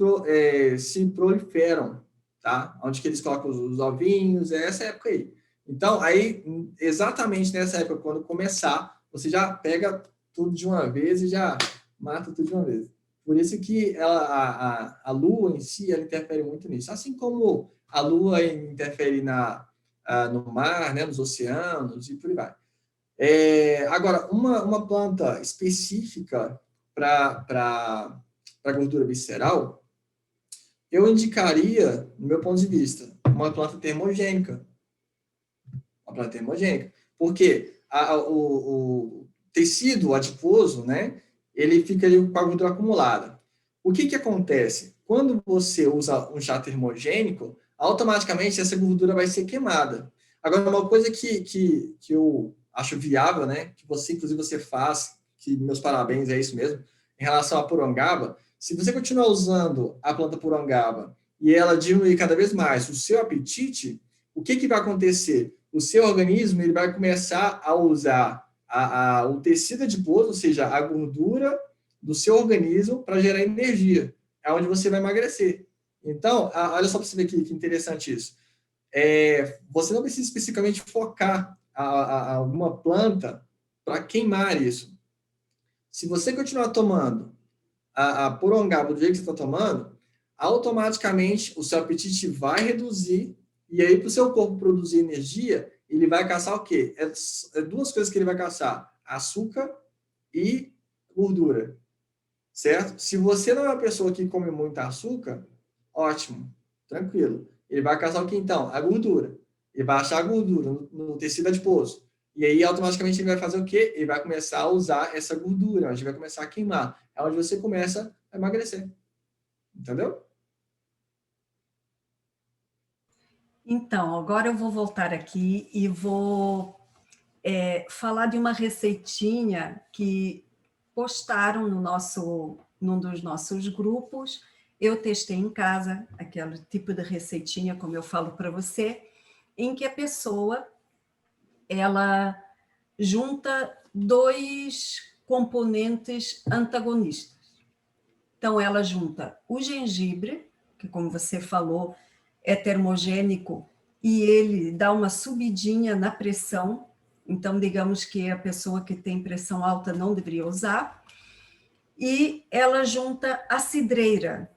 proliferam, tá? Onde que eles colocam os ovinhos, é essa época aí. Então, aí, exatamente nessa época, quando começar, você já pega tudo de uma vez e já mata tudo de uma vez. Por isso que a Lua em si, ela interfere muito nisso. Assim como a Lua interfere no mar, né, nos oceanos e por aí vai. Agora, uma planta específica para gordura visceral, eu indicaria, no meu ponto de vista, uma planta termogênica. Uma planta termogênica. Porque o tecido adiposo, né, ele fica ali com a gordura acumulada. O que acontece? Quando você usa um chá termogênico, automaticamente essa gordura vai ser queimada. Agora, uma coisa que eu acho viável, né, que você, inclusive, você faz, que meus parabéns, é isso mesmo, em relação à porongaba, se você continuar usando a planta porongaba e ela diminuir cada vez mais o seu apetite, o que vai acontecer? O seu organismo ele vai começar a usar o tecido adiposo, ou seja, a gordura do seu organismo para gerar energia. É onde você vai emagrecer. Então, olha só para você ver que interessante isso. Você não precisa especificamente focar alguma planta para queimar isso. Se você continuar tomando a porongaba do jeito que você está tomando, automaticamente o seu apetite vai reduzir e aí para o seu corpo produzir energia, ele vai caçar o quê? Duas coisas que ele vai caçar: açúcar e gordura, certo? Se você não é uma pessoa que come muito açúcar, ótimo, tranquilo. Ele vai caçar o que então? A gordura. Ele vai achar a gordura no tecido adiposo. E aí, automaticamente, ele vai fazer o quê? Ele vai começar a usar essa gordura, onde vai começar a queimar. É onde você começa a emagrecer. Entendeu? Então, agora eu vou voltar aqui e vou falar de uma receitinha que postaram num dos nossos grupos. Eu testei em casa aquele tipo de receitinha, como eu falo para você, em que a pessoa ela junta dois componentes antagonistas. Então, ela junta o gengibre, que, como você falou, é termogênico e ele dá uma subidinha na pressão, então digamos que a pessoa que tem pressão alta não deveria usar, e ela junta a cidreira,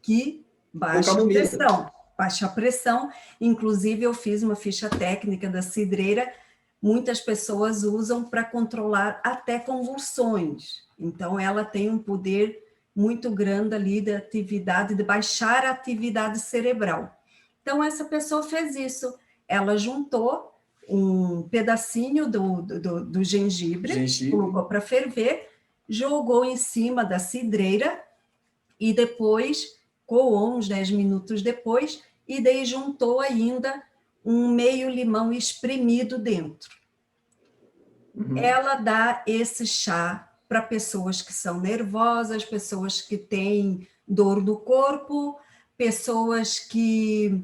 que baixa a pressão. Baixa a pressão, inclusive eu fiz uma ficha técnica da cidreira, muitas pessoas usam para controlar até convulsões, então ela tem um poder muito grande ali de atividade, de baixar a atividade cerebral. Então essa pessoa fez isso, ela juntou um pedacinho do gengibre, colocou para ferver, jogou em cima da cidreira e depois coou uns 10 minutos depois, e daí juntou ainda um meio limão espremido dentro. Ela dá esse chá para pessoas que são nervosas, pessoas que têm dor do corpo, pessoas que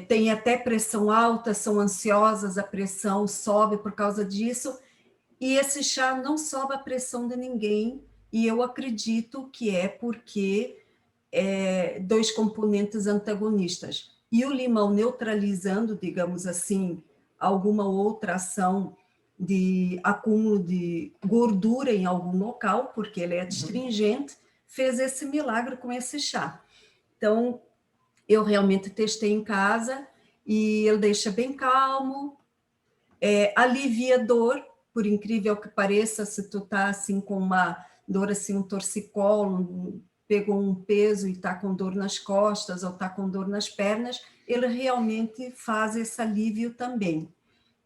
têm até pressão alta, são ansiosas, a pressão sobe por causa disso, e esse chá não sobe a pressão de ninguém, e eu acredito que é porque dois componentes antagonistas. E o limão neutralizando, digamos assim, alguma outra ação de acúmulo de gordura em algum local, porque ele é astringente, fez esse milagre com esse chá. Então, eu realmente testei em casa e ele deixa bem calmo, alivia dor, por incrível que pareça, se tu tá assim com uma dor assim, um torcicolo, pegou um peso e está com dor nas costas ou está com dor nas pernas, ele realmente faz esse alívio também.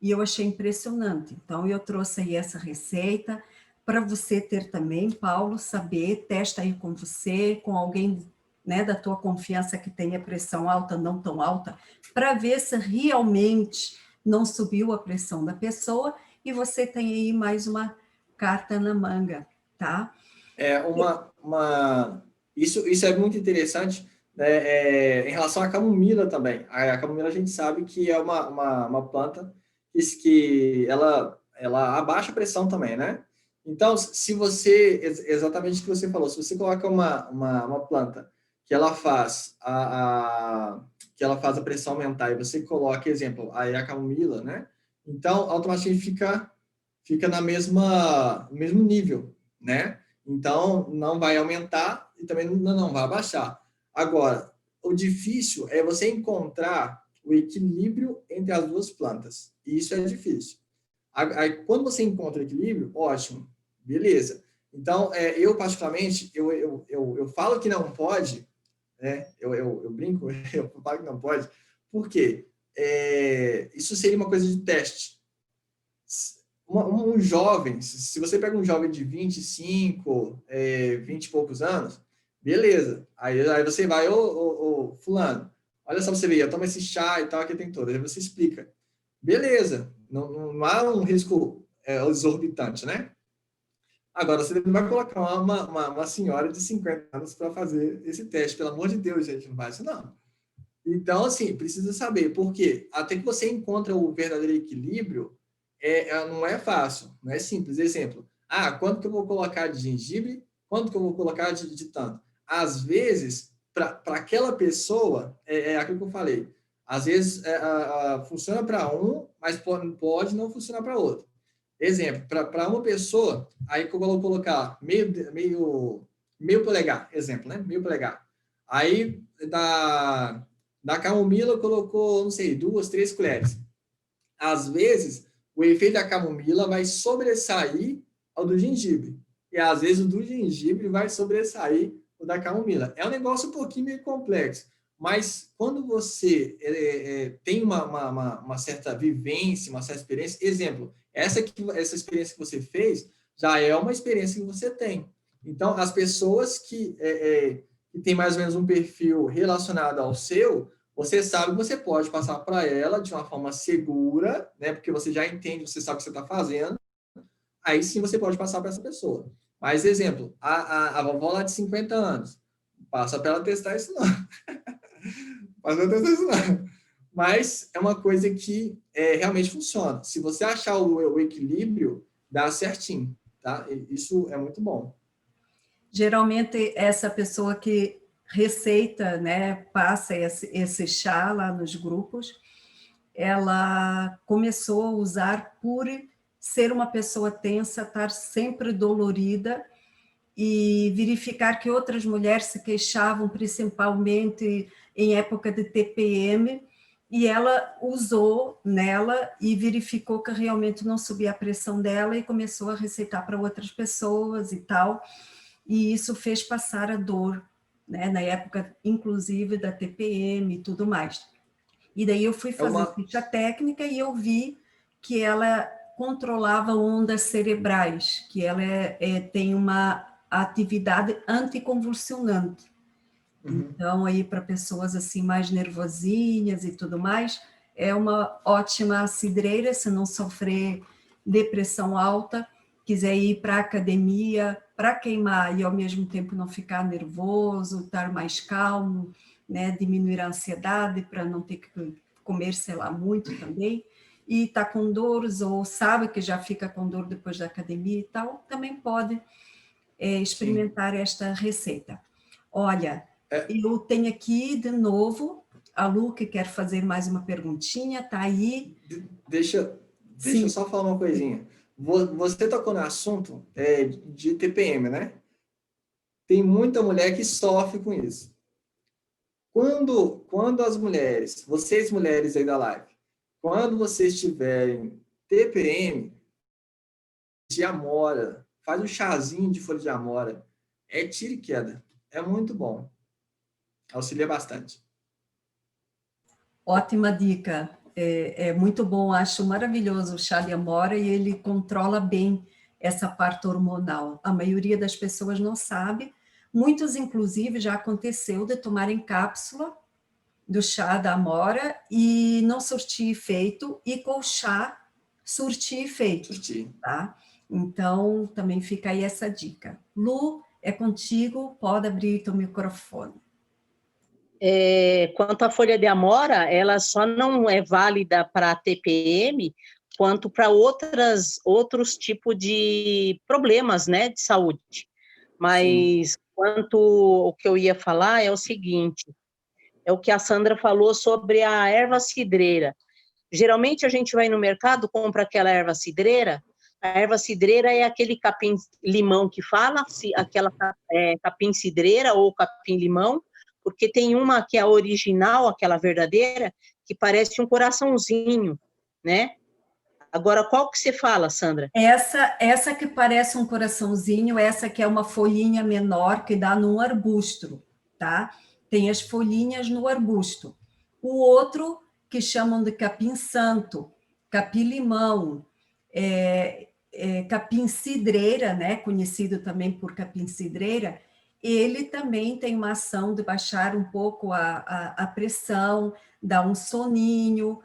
E eu achei impressionante. Então, eu trouxe aí essa receita para você ter também, Paulo, saber, testa aí com você, com alguém, né, da tua confiança que tenha pressão alta, não tão alta, para ver se realmente não subiu a pressão da pessoa, e você tem aí mais uma carta na manga, tá? Isso é muito interessante, né, em relação à camomila também. A camomila a gente sabe que é uma planta que ela abaixa a pressão também, né? Então, se você, exatamente o que você falou, se você coloca uma planta que ela faz que ela faz a pressão aumentar, e você coloca, exemplo, a camomila, né? Então, automaticamente fica no mesmo nível, né? Então, não vai aumentar e também não vai abaixar. Agora, o difícil é você encontrar o equilíbrio entre as duas plantas. E isso é difícil. Aí, quando você encontra o equilíbrio, ótimo, beleza. Então, eu particularmente, eu falo que não pode, né? Eu brinco, eu falo que não pode, porque isso seria uma coisa de teste. Um jovem, se você pega um jovem de 25, 20 e poucos anos, beleza. Aí você vai, fulano, olha só, você vê, toma esse chá e tal, aqui tem todas. Aí você explica. Beleza, não há um risco exorbitante, né? Agora, você não vai colocar uma senhora de 50 anos para fazer esse teste. Pelo amor de Deus, gente, não faz isso não. Então, assim, precisa saber. Por quê? Até que você encontra o verdadeiro equilíbrio, não é fácil, não é simples. Exemplo, quanto que eu vou colocar de gengibre? Quanto que eu vou colocar de tanto? Às vezes, para aquela pessoa, aquilo que eu falei, às vezes funciona para um, mas pode não funcionar para outro. Exemplo, para uma pessoa, aí que eu vou colocar meio polegar, exemplo, né? Meio polegar. Aí, da camomila, colocou, não sei, 2, 3 colheres. Às vezes, o efeito da camomila vai sobressair ao do gengibre. E, às vezes, o do gengibre vai sobressair o da camomila. É um negócio um pouquinho meio complexo. Mas, quando você tem uma certa vivência, uma certa experiência, exemplo, essa experiência que você fez já é uma experiência que você tem. Então, as pessoas que têm mais ou menos um perfil relacionado ao seu, você sabe que você pode passar para ela de uma forma segura, né? Porque você já entende, você sabe o que você está fazendo. Aí sim você pode passar para essa pessoa. Mas, exemplo, a vovó lá de 50 anos, passa para ela testar isso não. Passa para testar isso não. Mas é uma coisa que realmente funciona. Se você achar o equilíbrio, dá certinho, tá? Isso é muito bom. Geralmente, essa pessoa que receita, né, passa esse chá lá nos grupos, ela começou a usar por ser uma pessoa tensa, estar sempre dolorida, e verificar que outras mulheres se queixavam, principalmente em época de TPM, e ela usou nela e verificou que realmente não subia a pressão dela e começou a receitar para outras pessoas e tal, e isso fez passar a dor, né, na época, inclusive, da TPM e tudo mais. E daí eu fui fazer ficha técnica e eu vi que ela controlava ondas cerebrais, que ela tem uma atividade anticonvulsionante. Então, aí para pessoas assim mais nervosinhas e tudo mais, é uma ótima cidreira, se não sofrer depressão alta, quiser ir para a academia, para queimar e ao mesmo tempo não ficar nervoso, estar mais calmo, né, diminuir a ansiedade para não ter que comer, sei lá, muito também, e está com dores ou sabe que já fica com dor depois da academia e tal, também pode experimentar esta receita. Olha, eu tenho aqui de novo a Lu, que quer fazer mais uma perguntinha, tá aí. Deixa eu só falar uma coisinha. Você tocou no assunto de TPM, né? Tem muita mulher que sofre com isso. Quando as mulheres, vocês mulheres aí da live, quando vocês tiverem TPM, de amora, faz um chazinho de folha de amora, é tiro e queda, é muito bom, auxilia bastante. Ótima dica, é muito bom, acho maravilhoso o chá de amora e ele controla bem essa parte hormonal. A maioria das pessoas não sabe, muitos inclusive já aconteceu de tomarem cápsula do chá da amora e não surtir efeito, e com o chá surtir efeito, tá? Então, também fica aí essa dica. Lu, é contigo, pode abrir teu microfone. Quanto à folha de amora, ela só não é válida para TPM, quanto para outros tipos de problemas, né, de saúde. Mas, sim, quanto o que eu ia falar é o seguinte, é o que a Sandra falou sobre a erva cidreira. Geralmente, a gente vai no mercado, compra aquela erva cidreira. A erva cidreira é aquele capim-limão que fala, aquela capim-cidreira ou capim-limão, porque tem uma que é a original, aquela verdadeira, que parece um coraçãozinho, né? Agora, qual que você fala, Sandra? Essa que parece um coraçãozinho, essa que é uma folhinha menor que dá num arbusto, tá? Tem as folhinhas no arbusto. O outro, que chamam de capim-santo, capim-limão, capim-cidreira, né? Conhecido também por capim-cidreira, ele também tem uma ação de baixar um pouco a pressão, dar um soninho,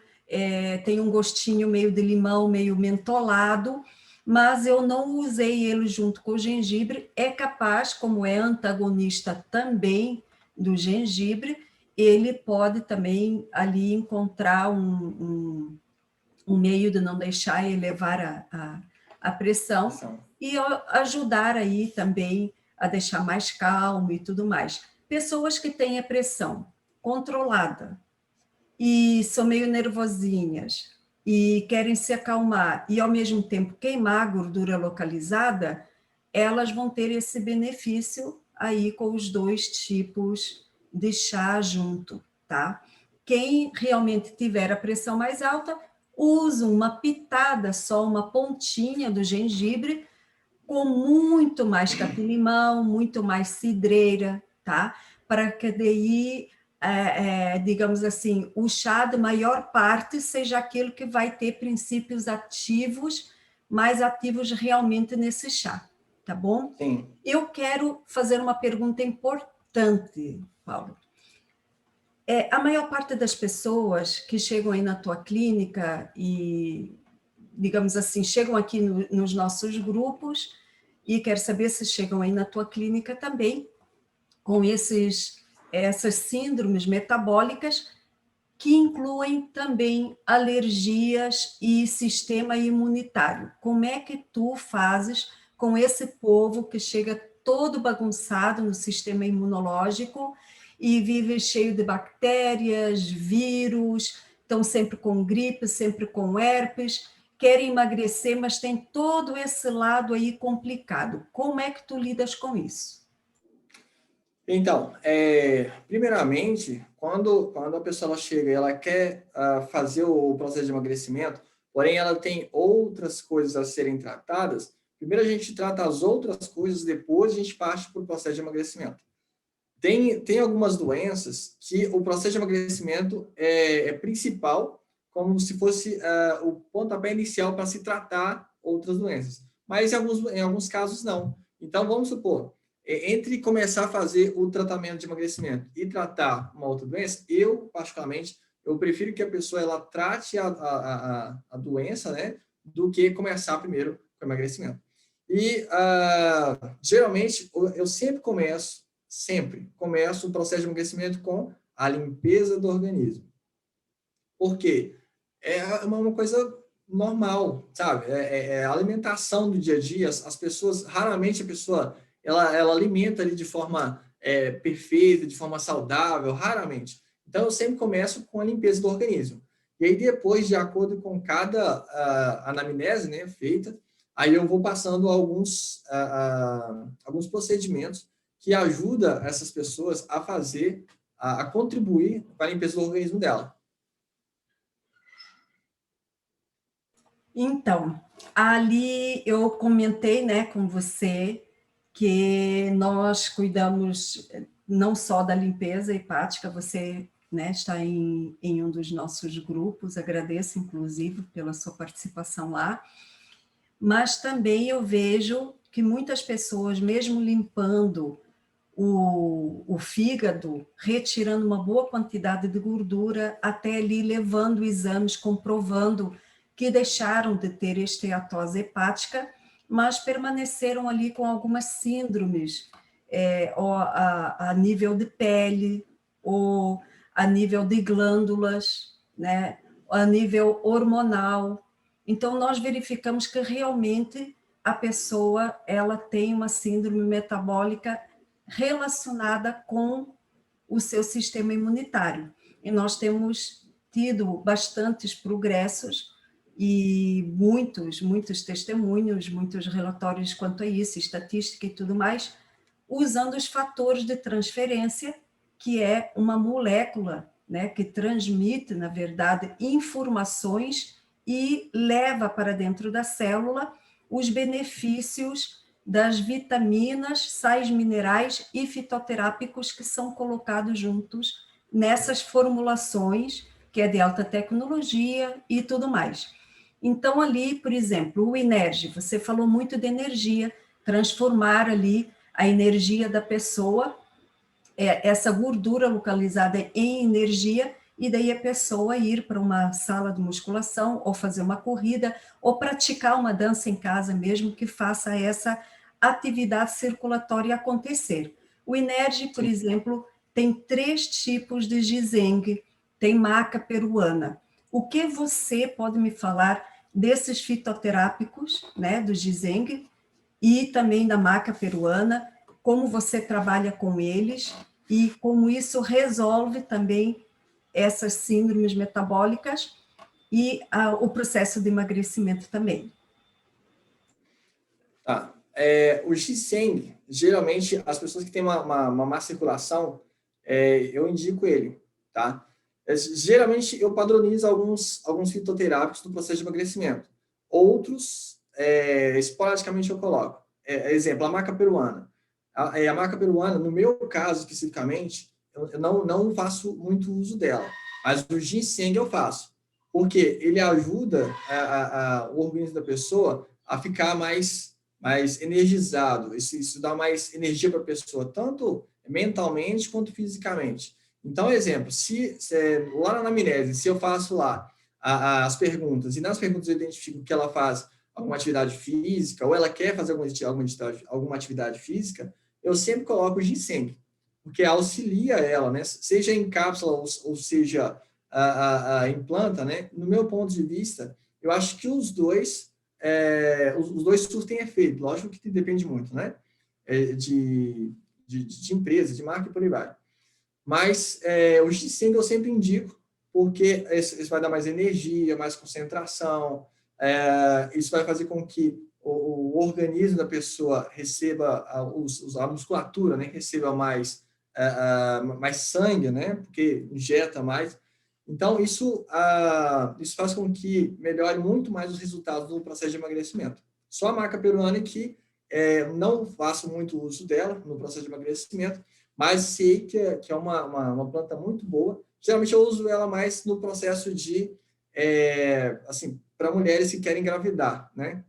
tem um gostinho meio de limão, meio mentolado, mas eu não usei ele junto com o gengibre. É capaz, como é antagonista também do gengibre, ele pode também ali encontrar um meio de não deixar elevar a pressão e ajudar aí também a deixar mais calmo e tudo mais. Pessoas que têm a pressão controlada e são meio nervosinhas e querem se acalmar e, ao mesmo tempo, queimar a gordura localizada, elas vão ter esse benefício aí com os dois tipos de chá junto, tá? Quem realmente tiver a pressão mais alta, usa uma pitada só, uma pontinha do gengibre, com muito mais capim-limão, muito mais cidreira, tá? Para que daí, digamos assim, o chá de maior parte seja aquele que vai ter princípios ativos, mais ativos realmente nesse chá, tá bom? Sim. Eu quero fazer uma pergunta importante, Paulo. A maior parte das pessoas que chegam aí na tua clínica e, digamos assim, chegam aqui nos nossos grupos e quer saber se chegam aí na tua clínica também com essas síndromes metabólicas que incluem também alergias e sistema imunitário. Como é que tu fazes com esse povo que chega todo bagunçado no sistema imunológico e vive cheio de bactérias, vírus, estão sempre com gripe, sempre com herpes, querem emagrecer, mas tem todo esse lado aí complicado. Como é que tu lidas com isso? Então, primeiramente, quando a pessoa chega e ela quer fazer o processo de emagrecimento, porém ela tem outras coisas a serem tratadas, primeiro a gente trata as outras coisas, depois a gente parte para o processo de emagrecimento. Tem algumas doenças que o processo de emagrecimento é principal, como se fosse o pontapé inicial para se tratar outras doenças. Mas em alguns casos não. Então, vamos supor, entre começar a fazer o tratamento de emagrecimento e tratar uma outra doença, particularmente, eu prefiro que a pessoa ela trate a doença, né, do que começar primeiro com o emagrecimento. E, geralmente, eu sempre começo o processo de emagrecimento com a limpeza do organismo. Por quê? É uma coisa normal, sabe? A alimentação do dia a dia, as pessoas, raramente a pessoa, ela alimenta ali de forma perfeita, de forma saudável, raramente. Então, eu sempre começo com a limpeza do organismo. E aí, depois, de acordo com cada anamnese, né, feita, aí eu vou passando alguns procedimentos que ajudam essas pessoas a fazer, a contribuir para a limpeza do organismo dela. Então, ali eu comentei, né, com você que nós cuidamos não só da limpeza hepática, você, né, está em um dos nossos grupos, agradeço, inclusive, pela sua participação lá, mas também eu vejo que muitas pessoas, mesmo limpando o fígado, retirando uma boa quantidade de gordura, até ali levando exames, comprovando que deixaram de ter esteatose hepática, mas permaneceram ali com algumas síndromes, a nível de pele, ou a nível de glândulas, né, a nível hormonal. Então, nós verificamos que realmente a pessoa ela tem uma síndrome metabólica relacionada com o seu sistema imunitário. E nós temos tido bastantes progressos e muitos testemunhos, muitos relatórios quanto a isso, estatística e tudo mais, usando os fatores de transferência, que é uma molécula, né, que transmite, na verdade, informações e leva para dentro da célula os benefícios das vitaminas, sais minerais e fitoterápicos que são colocados juntos nessas formulações, que é de alta tecnologia e tudo mais. Então, ali, por exemplo, o Inerge, você falou muito de energia, transformar ali a energia da pessoa, essa gordura localizada em energia, e daí a pessoa ir para uma sala de musculação, ou fazer uma corrida, ou praticar uma dança em casa mesmo, que faça essa atividade circulatória acontecer. O Inerge, por exemplo, tem 3 tipos de ginseng, tem maca peruana. O que você pode me falar desses fitoterápicos, né, do ginseng, e também da maca peruana, como você trabalha com eles, e como isso resolve também essas síndromes metabólicas e o processo de emagrecimento também. Tá. O ginseng, geralmente, as pessoas que têm uma má circulação, eu indico ele, tá? Geralmente, eu padronizo alguns fitoterápicos no processo de emagrecimento. Outros, esporadicamente, eu coloco. Exemplo, a maca peruana. A maca peruana, no meu caso, especificamente, eu não faço muito uso dela, mas o ginseng eu faço, porque ele ajuda o organismo da pessoa a ficar mais energizado, isso dá mais energia para a pessoa, tanto mentalmente quanto fisicamente. Então, exemplo, se lá na anamnese, se eu faço lá as perguntas, e nas perguntas eu identifico que ela faz alguma atividade física, ou ela quer fazer alguma atividade física, eu sempre coloco o ginseng, porque auxilia ela, né? Seja em cápsula ou seja em planta, né? No meu ponto de vista, eu acho que os dois surtem efeito. Lógico que depende muito, né? De empresa, de marca e por aí vai. Mas o ginseng eu sempre indico, porque isso vai dar mais energia, mais concentração, isso vai fazer com que o organismo da pessoa receba, a musculatura, né, receba mais sangue, né, porque injeta mais. Então, isso faz com que melhore muito mais os resultados do processo de emagrecimento. Só a maca peruana que não faço muito uso dela no processo de emagrecimento, mas sei que é uma planta muito boa. Geralmente eu uso ela mais no processo de, assim, para mulheres que querem engravidar, né?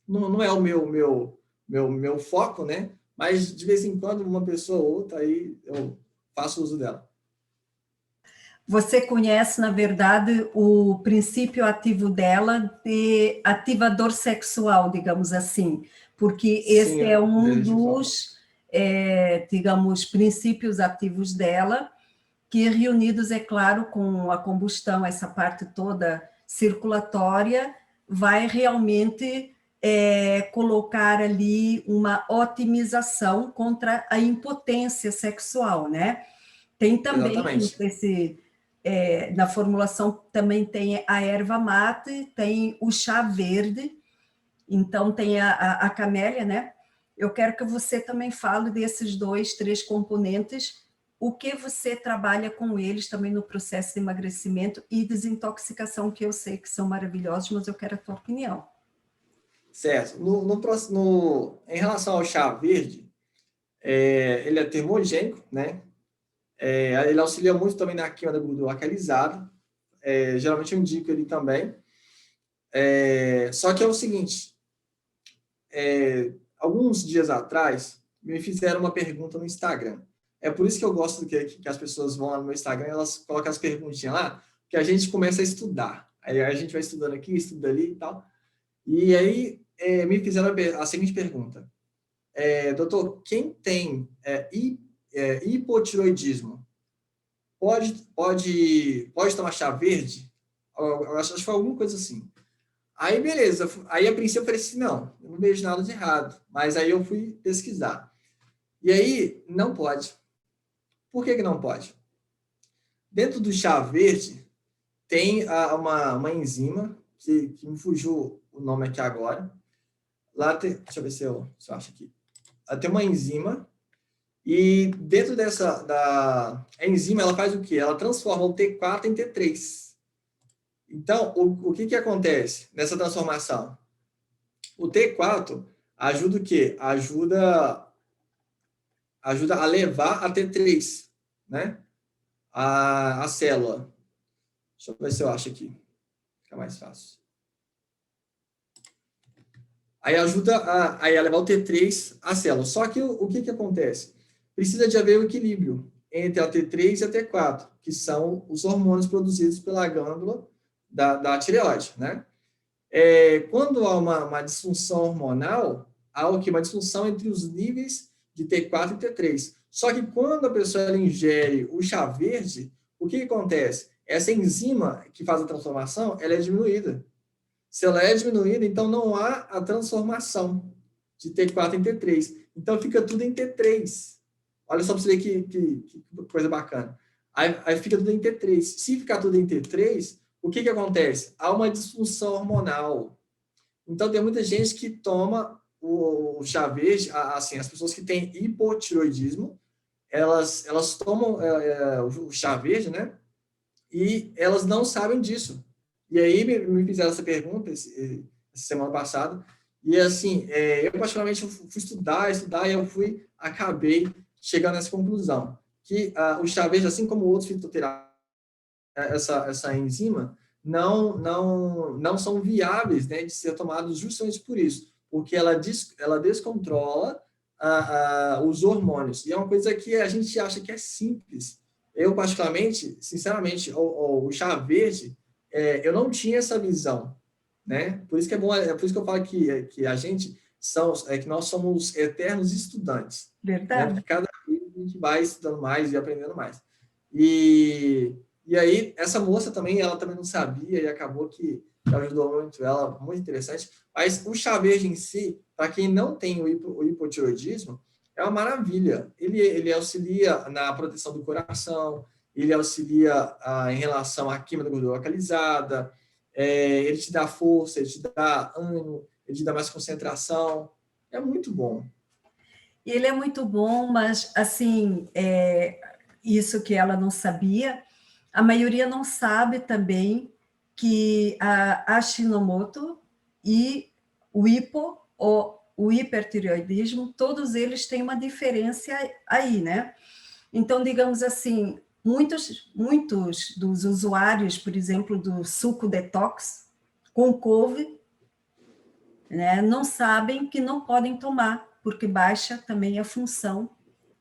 Não é o meu foco, né? Mas de vez em quando, uma pessoa ou outra, aí eu faço uso dela. Você conhece, na verdade, o princípio ativo dela de ativador sexual, digamos assim, porque esse é um dos, digamos, princípios ativos dela, que reunidos, é claro, com a combustão, essa parte toda circulatória, vai realmente colocar ali uma otimização contra a impotência sexual, né? Tem também na formulação também tem a erva mate, tem o chá verde, então tem a camélia, né? Eu quero que você também fale desses 2, 3 componentes, o que você trabalha com eles também no processo de emagrecimento e desintoxicação, que eu sei que são maravilhosos, mas eu quero a tua opinião. Certo. Em relação ao chá verde, ele é termogênico, né? Ele auxilia muito também na queima da gordura alcalizada. Geralmente eu indico ele também. Só que é o seguinte, alguns dias atrás, me fizeram uma pergunta no Instagram. É por isso que eu gosto que as pessoas vão lá no meu Instagram, elas colocam as perguntinhas lá, que a gente começa a estudar. Aí a gente vai estudando aqui, estuda ali e tal. E aí me fizeram a seguinte pergunta. Doutor, quem tem hipotiroidismo pode tomar chá verde? Eu acho que foi alguma coisa assim. Aí, beleza. Aí, a princípio, eu falei assim, não vejo nada de errado. Mas aí eu fui pesquisar. E aí, não pode. Por que não pode? Dentro do chá verde, tem uma enzima, que me fugiu o nome aqui agora. Lá tem, deixa eu ver se eu acho aqui. Tem uma enzima, e dentro da enzima, ela faz o quê? Ela transforma o T4 em T3. Então, o que acontece nessa transformação? O T4 ajuda o quê? Ajuda a levar a T3, né? A célula. Deixa eu ver se eu acho aqui. Fica mais fácil. Aí ajuda a levar o T3 à célula. Só que o que acontece? Precisa de haver um equilíbrio entre a T3 e a T4, que são os hormônios produzidos pela glândula da tireoide, né? Quando há uma disfunção hormonal, há uma disfunção entre os níveis de T4 e T3. Só que quando a pessoa ela ingere o chá verde, o que acontece? Essa enzima que faz a transformação, ela é diminuída. Se ela é diminuída, então não há a transformação de T4 em T3. Então fica tudo em T3. Olha só para você ver que coisa bacana. Aí fica tudo em T3. Se ficar tudo em T3, o que acontece? Há uma disfunção hormonal. Então tem muita gente que toma o chá verde, assim, as pessoas que têm hipotiroidismo, elas tomam o chá verde, né? E elas não sabem disso. E aí me fizeram essa pergunta essa semana passada, e assim, eu particularmente fui estudar, e eu acabei chegando nessa conclusão, que o chá verde, assim como outros fitoterápicos, essa enzima, não são viáveis, né, de ser tomados justamente por isso, porque ela descontrola os hormônios, e é uma coisa que a gente acha que é simples. Eu, particularmente, sinceramente, o chá verde, eu não tinha essa visão, né? Por isso que é bom, por isso que eu falo que a gente que nós somos eternos estudantes. Verdade. Né? Porque cada vez a gente vai estudando mais e aprendendo mais. E aí, essa moça também, ela também não sabia e acabou que ajudou muito ela, muito interessante. Mas o chá verde em si, para quem não tem o hipotiroidismo, é uma maravilha. Ele auxilia na proteção do coração, ele auxilia em relação à queima da gordura localizada, ele te dá força, ele te dá ânimo, ele te dá mais concentração. É muito bom. Ele é muito bom, mas, assim, isso que ela não sabia, a maioria não sabe também que a Hashimoto e o hipo, o hipertireoidismo, todos eles têm uma diferença aí, né? Então, digamos assim, muitos dos usuários, por exemplo, do suco detox com couve, né, não sabem que não podem tomar, porque baixa também a função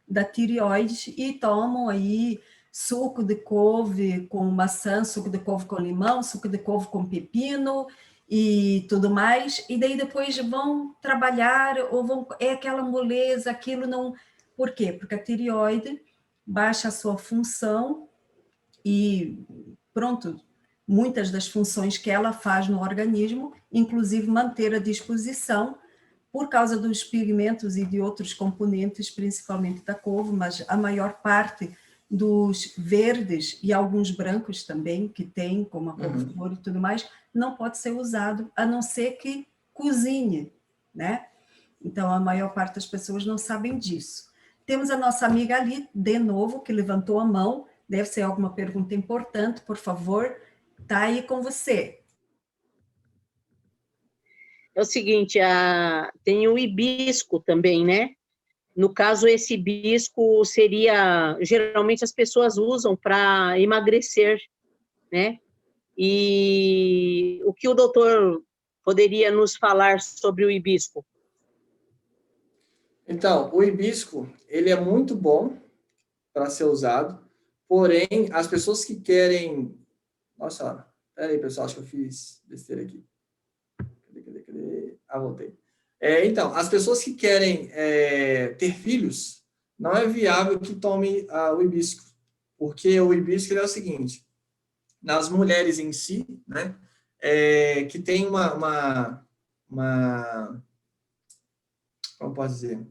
da tireoide, e tomam aí suco de couve com maçã, suco de couve com limão, suco de couve com pepino e tudo mais, e daí depois vão trabalhar, ou vão, é aquela moleza, aquilo não... Por quê? Porque a tireoide baixa a sua função e pronto, muitas das funções que ela faz no organismo, inclusive manter a disposição, por causa dos pigmentos e de outros componentes, principalmente da couve, mas a maior parte dos verdes e alguns brancos também, que tem, como a couve-flor e tudo mais, não pode ser usado, a não ser que cozinhe, né? Então, a maior parte das pessoas não sabem disso. Temos a nossa amiga ali, de novo, que levantou a mão, deve ser alguma pergunta importante, por favor, está aí com você. É o seguinte, tem o hibisco também, né? No caso, esse hibisco seria... Geralmente as pessoas usam para emagrecer, né? E o que o doutor poderia nos falar sobre o hibisco? Então, o hibisco, ele é muito bom para ser usado, porém, as pessoas que querem... Nossa, peraí, pessoal, acho que eu fiz besteira aqui. Cadê? Ah, voltei. Então, as pessoas que querem ter filhos, não é viável que tome o hibisco, porque o hibisco é o seguinte, nas mulheres em si, né, que tem uma como posso dizer,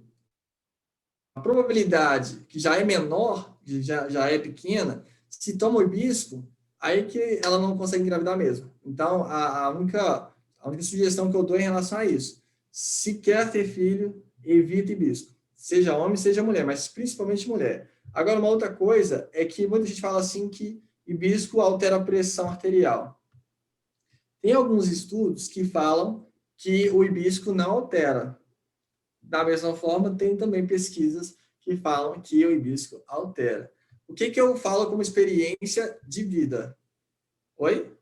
a probabilidade que já é menor, já é pequena, se toma o hibisco, aí que ela não consegue engravidar mesmo. Então, a única sugestão que eu dou em relação a isso, se quer ter filho, evite hibisco. Seja homem, seja mulher, mas principalmente mulher. Agora, uma outra coisa é que muita gente fala assim que hibisco altera a pressão arterial. Tem alguns estudos que falam que o hibisco não altera. Da mesma forma, tem também pesquisas que falam que o hibisco altera. O que eu falo como experiência de vida? Oi?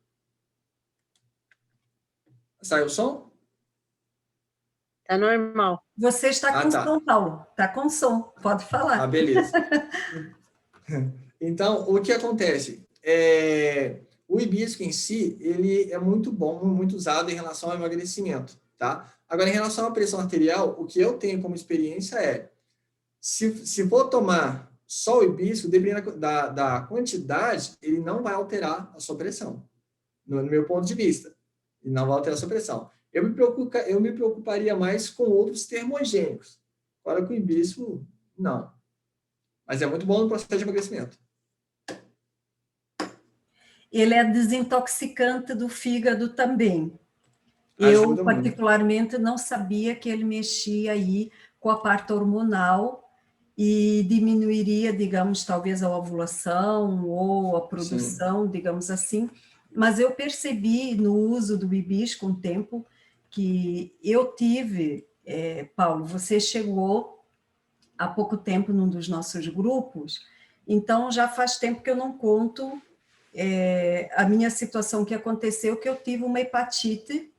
Saiu o som? Tá normal. Você está com som, Paulo. Está com som. Pode falar. Ah, beleza. Então, o que acontece? O hibisco em si, ele é muito bom, muito usado em relação ao emagrecimento, tá? Agora, em relação à pressão arterial, o que eu tenho como experiência é, se for tomar só o hibisco, dependendo da quantidade, ele não vai alterar a sua pressão, no meu ponto de vista. Ele não vai alterar a sua pressão. Eu me preocuparia mais com outros termogênicos. Agora, com o hibisco, não. Mas é muito bom no processo de emagrecimento. Ele é desintoxicante do fígado também. Eu, particularmente, não sabia que ele mexia aí com a parte hormonal e diminuiria, digamos, talvez a ovulação ou a produção, sim, digamos assim. Mas eu percebi no uso do hibisco um tempo que eu tive, Paulo, você chegou há pouco tempo num dos nossos grupos, então já faz tempo que eu não conto a minha situação que aconteceu, que eu tive uma hepatite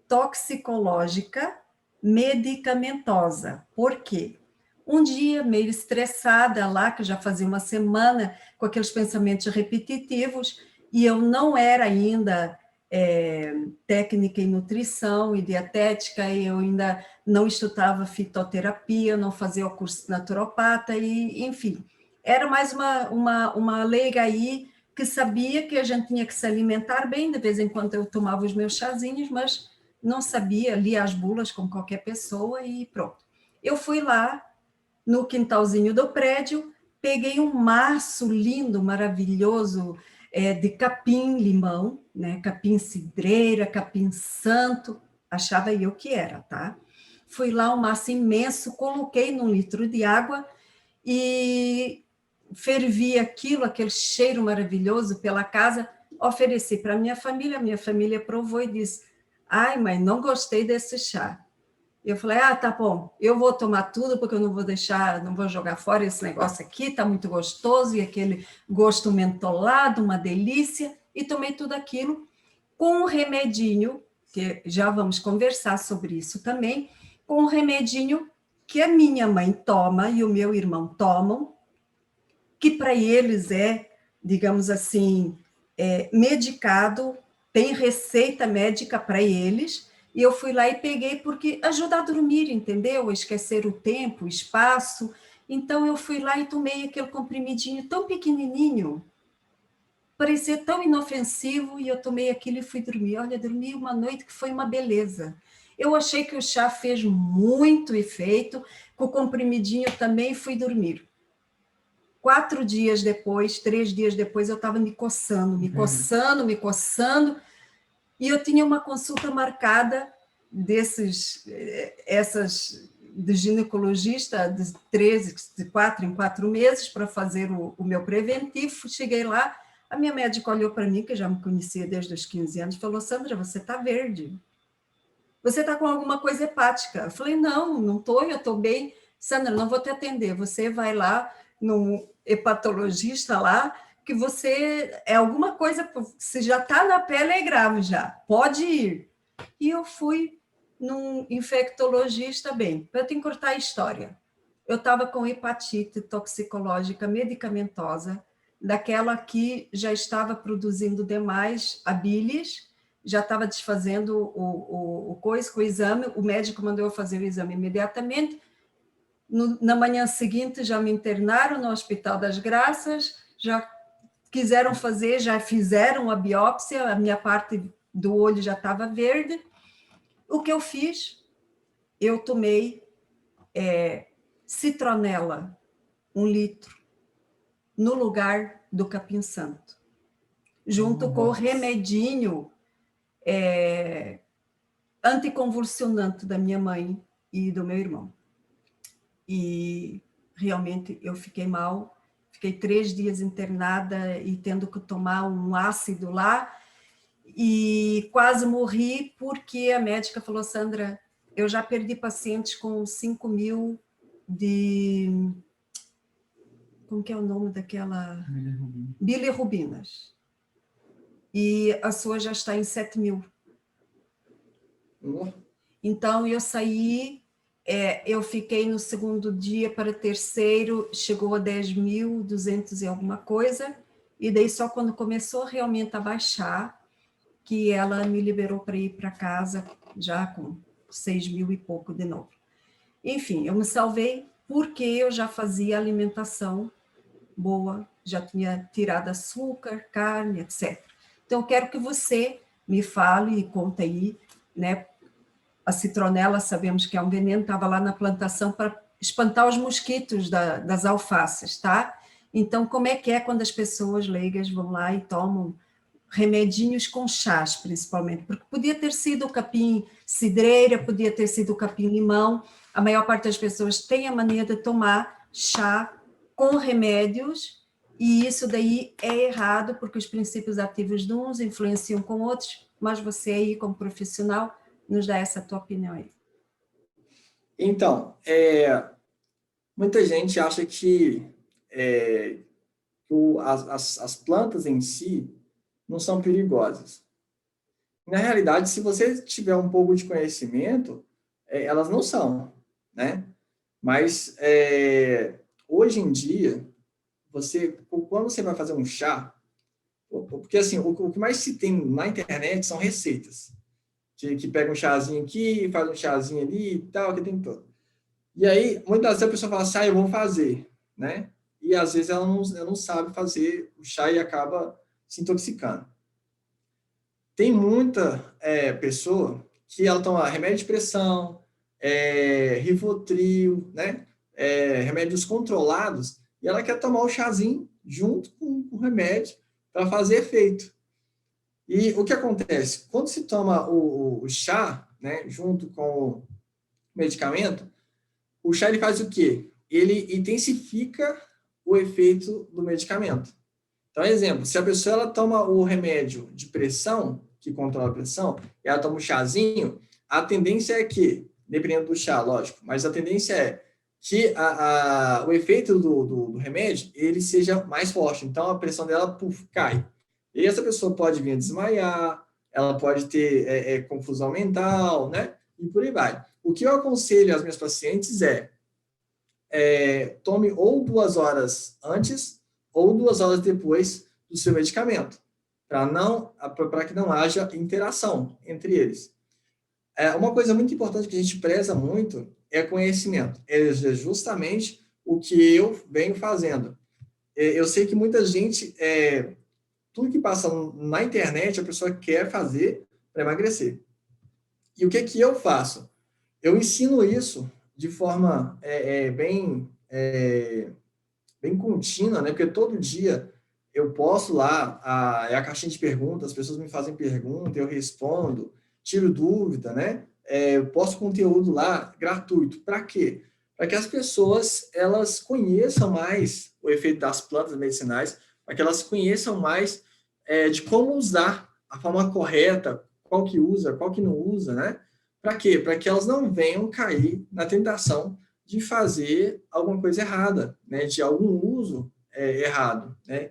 toxicológica medicamentosa. Por quê? Um dia, meio estressada lá, que já fazia uma semana, com aqueles pensamentos repetitivos, e eu não era ainda técnica em nutrição e dietética, e eu ainda não estudava fitoterapia, não fazia o curso de naturopata, e, enfim, era mais uma leiga aí, que sabia que a gente tinha que se alimentar bem, de vez em quando eu tomava os meus chazinhos, mas não sabia, lia as bulas como qualquer pessoa e pronto. Eu fui lá no quintalzinho do prédio, peguei um maço lindo, maravilhoso, de capim-limão, né? Capim-cidreira, capim-santo, achava eu que era, tá? Fui lá, um maço imenso, coloquei num litro de água e fervi aquilo, aquele cheiro maravilhoso pela casa, ofereci para minha família provou e disse, ai, mãe, não gostei desse chá. Eu falei, tá bom, eu vou tomar tudo, porque eu não vou deixar, não vou jogar fora esse negócio aqui, tá muito gostoso, e aquele gosto mentolado, uma delícia, e tomei tudo aquilo com um remedinho, que já vamos conversar sobre isso também, com um remedinho que a minha mãe toma e o meu irmão tomam, que para eles digamos assim, medicado, tem receita médica para eles, e eu fui lá e peguei porque ajuda a dormir, entendeu? A esquecer o tempo, o espaço. Então, eu fui lá e tomei aquele comprimidinho tão pequenininho, parecia tão inofensivo, e eu tomei aquilo e fui dormir. Olha, dormi uma noite que foi uma beleza. Eu achei que o chá fez muito efeito, com o comprimidinho também fui dormir. 4 dias depois, 3 dias depois, eu estava me coçando, e eu tinha uma consulta marcada de ginecologista de 4 em 4 meses para fazer o meu preventivo. Cheguei lá, a minha médica olhou para mim, que já me conhecia desde os 15 anos, falou, Sandra, você está verde. Você está com alguma coisa hepática? Eu falei, não estou, eu estou bem. Sandra, não vou te atender, você vai lá num hepatologista lá, que você alguma coisa, se já está na pele, é grave já, pode ir. E eu fui num infectologista, bem, para te encurtar a história, eu estava com hepatite toxicológica medicamentosa, daquela que já estava produzindo demais a bilis, já estava desfazendo o exame, o médico mandou eu fazer o exame imediatamente. Na manhã seguinte já me internaram no Hospital das Graças, já quiseram fazer, já fizeram a biópsia, a minha parte do olho já estava verde. O que eu fiz? Eu tomei citronela, 1 litro, no lugar do capim-santo, junto com o remedinho anticonvulsionante da minha mãe e do meu irmão. E realmente eu fiquei mal, fiquei 3 dias internada e tendo que tomar um ácido lá, e quase morri porque a médica falou, Sandra, eu já perdi pacientes com 5.000 de... Como que é o nome daquela? Bilirrubinas. E a sua já está em 7.000. Então, eu saí, eu fiquei no segundo dia para terceiro, chegou a 10.200 e alguma coisa, e daí só quando começou realmente a baixar, que ela me liberou para ir para casa, já com 6.000 e pouco de novo. Enfim, eu me salvei porque eu já fazia alimentação boa, já tinha tirado açúcar, carne, etc. Então, eu quero que você me fale e conta aí, né? A citronela, sabemos que é um veneno, estava lá na plantação para espantar os mosquitos das alfaces, tá? Então, como é que é quando as pessoas leigas vão lá e tomam remedinhos com chás, principalmente? Porque podia ter sido o capim-cidreira, podia ter sido o capim-limão. A maior parte das pessoas tem a mania de tomar chá com remédios, e isso daí é errado, porque os princípios ativos de uns influenciam com outros, mas você aí, como profissional, nos dá essa tua opinião aí. Então, muita gente acha que as plantas em si não são perigosas. Na realidade, se você tiver um pouco de conhecimento, elas não são, né? Mas, hoje em dia, quando você vai fazer um chá, porque assim, o que mais se tem na internet são receitas, que pega um chazinho aqui, faz um chazinho ali e tal, que tem todo. E aí, muitas vezes a pessoa fala assim, eu vou fazer, né? E às vezes ela não sabe fazer o chá e acaba se intoxicando. Tem muita pessoa que ela toma remédio de pressão, Rivotril, né? remédios controlados, e ela quer tomar o chazinho junto com o remédio para fazer efeito. E o que acontece? Quando se toma o chá, né, junto com o medicamento, o chá ele faz o quê? Ele intensifica o efeito do medicamento. Então, exemplo, se a pessoa ela toma o remédio de pressão, que controla a pressão, e ela toma um chazinho, a tendência é que, dependendo do chá, lógico, mas a tendência é que o efeito do remédio ele seja mais forte. Então, a pressão dela cai. E essa pessoa pode vir a desmaiar, ela pode ter confusão mental, né? E por aí vai. O que eu aconselho aos meus pacientes tome ou 2 horas antes ou 2 horas depois do seu medicamento, para que não haja interação entre eles. Uma coisa muito importante que a gente preza muito é conhecimento. É justamente o que eu venho fazendo. Eu sei que muita gente, tudo que passa na internet, a pessoa quer fazer para emagrecer. E o que eu faço? Eu ensino isso de forma bem contínua, né? Porque todo dia eu posto lá a caixinha de perguntas, as pessoas me fazem pergunta, eu respondo, tiro dúvida, né? Eu posto conteúdo lá gratuito. Para quê? Para que as pessoas elas conheçam mais o efeito das plantas medicinais, para que elas conheçam mais de como usar a forma correta, qual que usa, qual que não usa, né? Para quê? Para que elas não venham cair na tentação de fazer alguma coisa errada, né? De algum uso errado, né?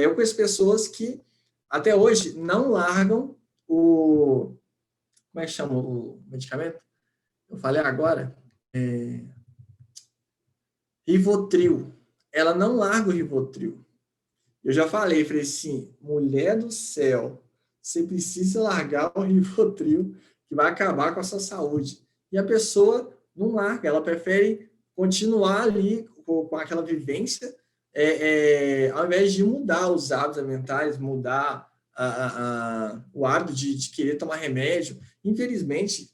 Eu conheço pessoas que até hoje não largam como é que chama o medicamento? Eu falei agora. Rivotril. Ela não larga o Rivotril. Eu já falei assim, mulher do céu, você precisa largar o Rivotril, que vai acabar com a sua saúde. E a pessoa não larga, ela prefere continuar ali com aquela vivência, ao invés de mudar os hábitos alimentares, mudar o hábito de querer tomar remédio. Infelizmente,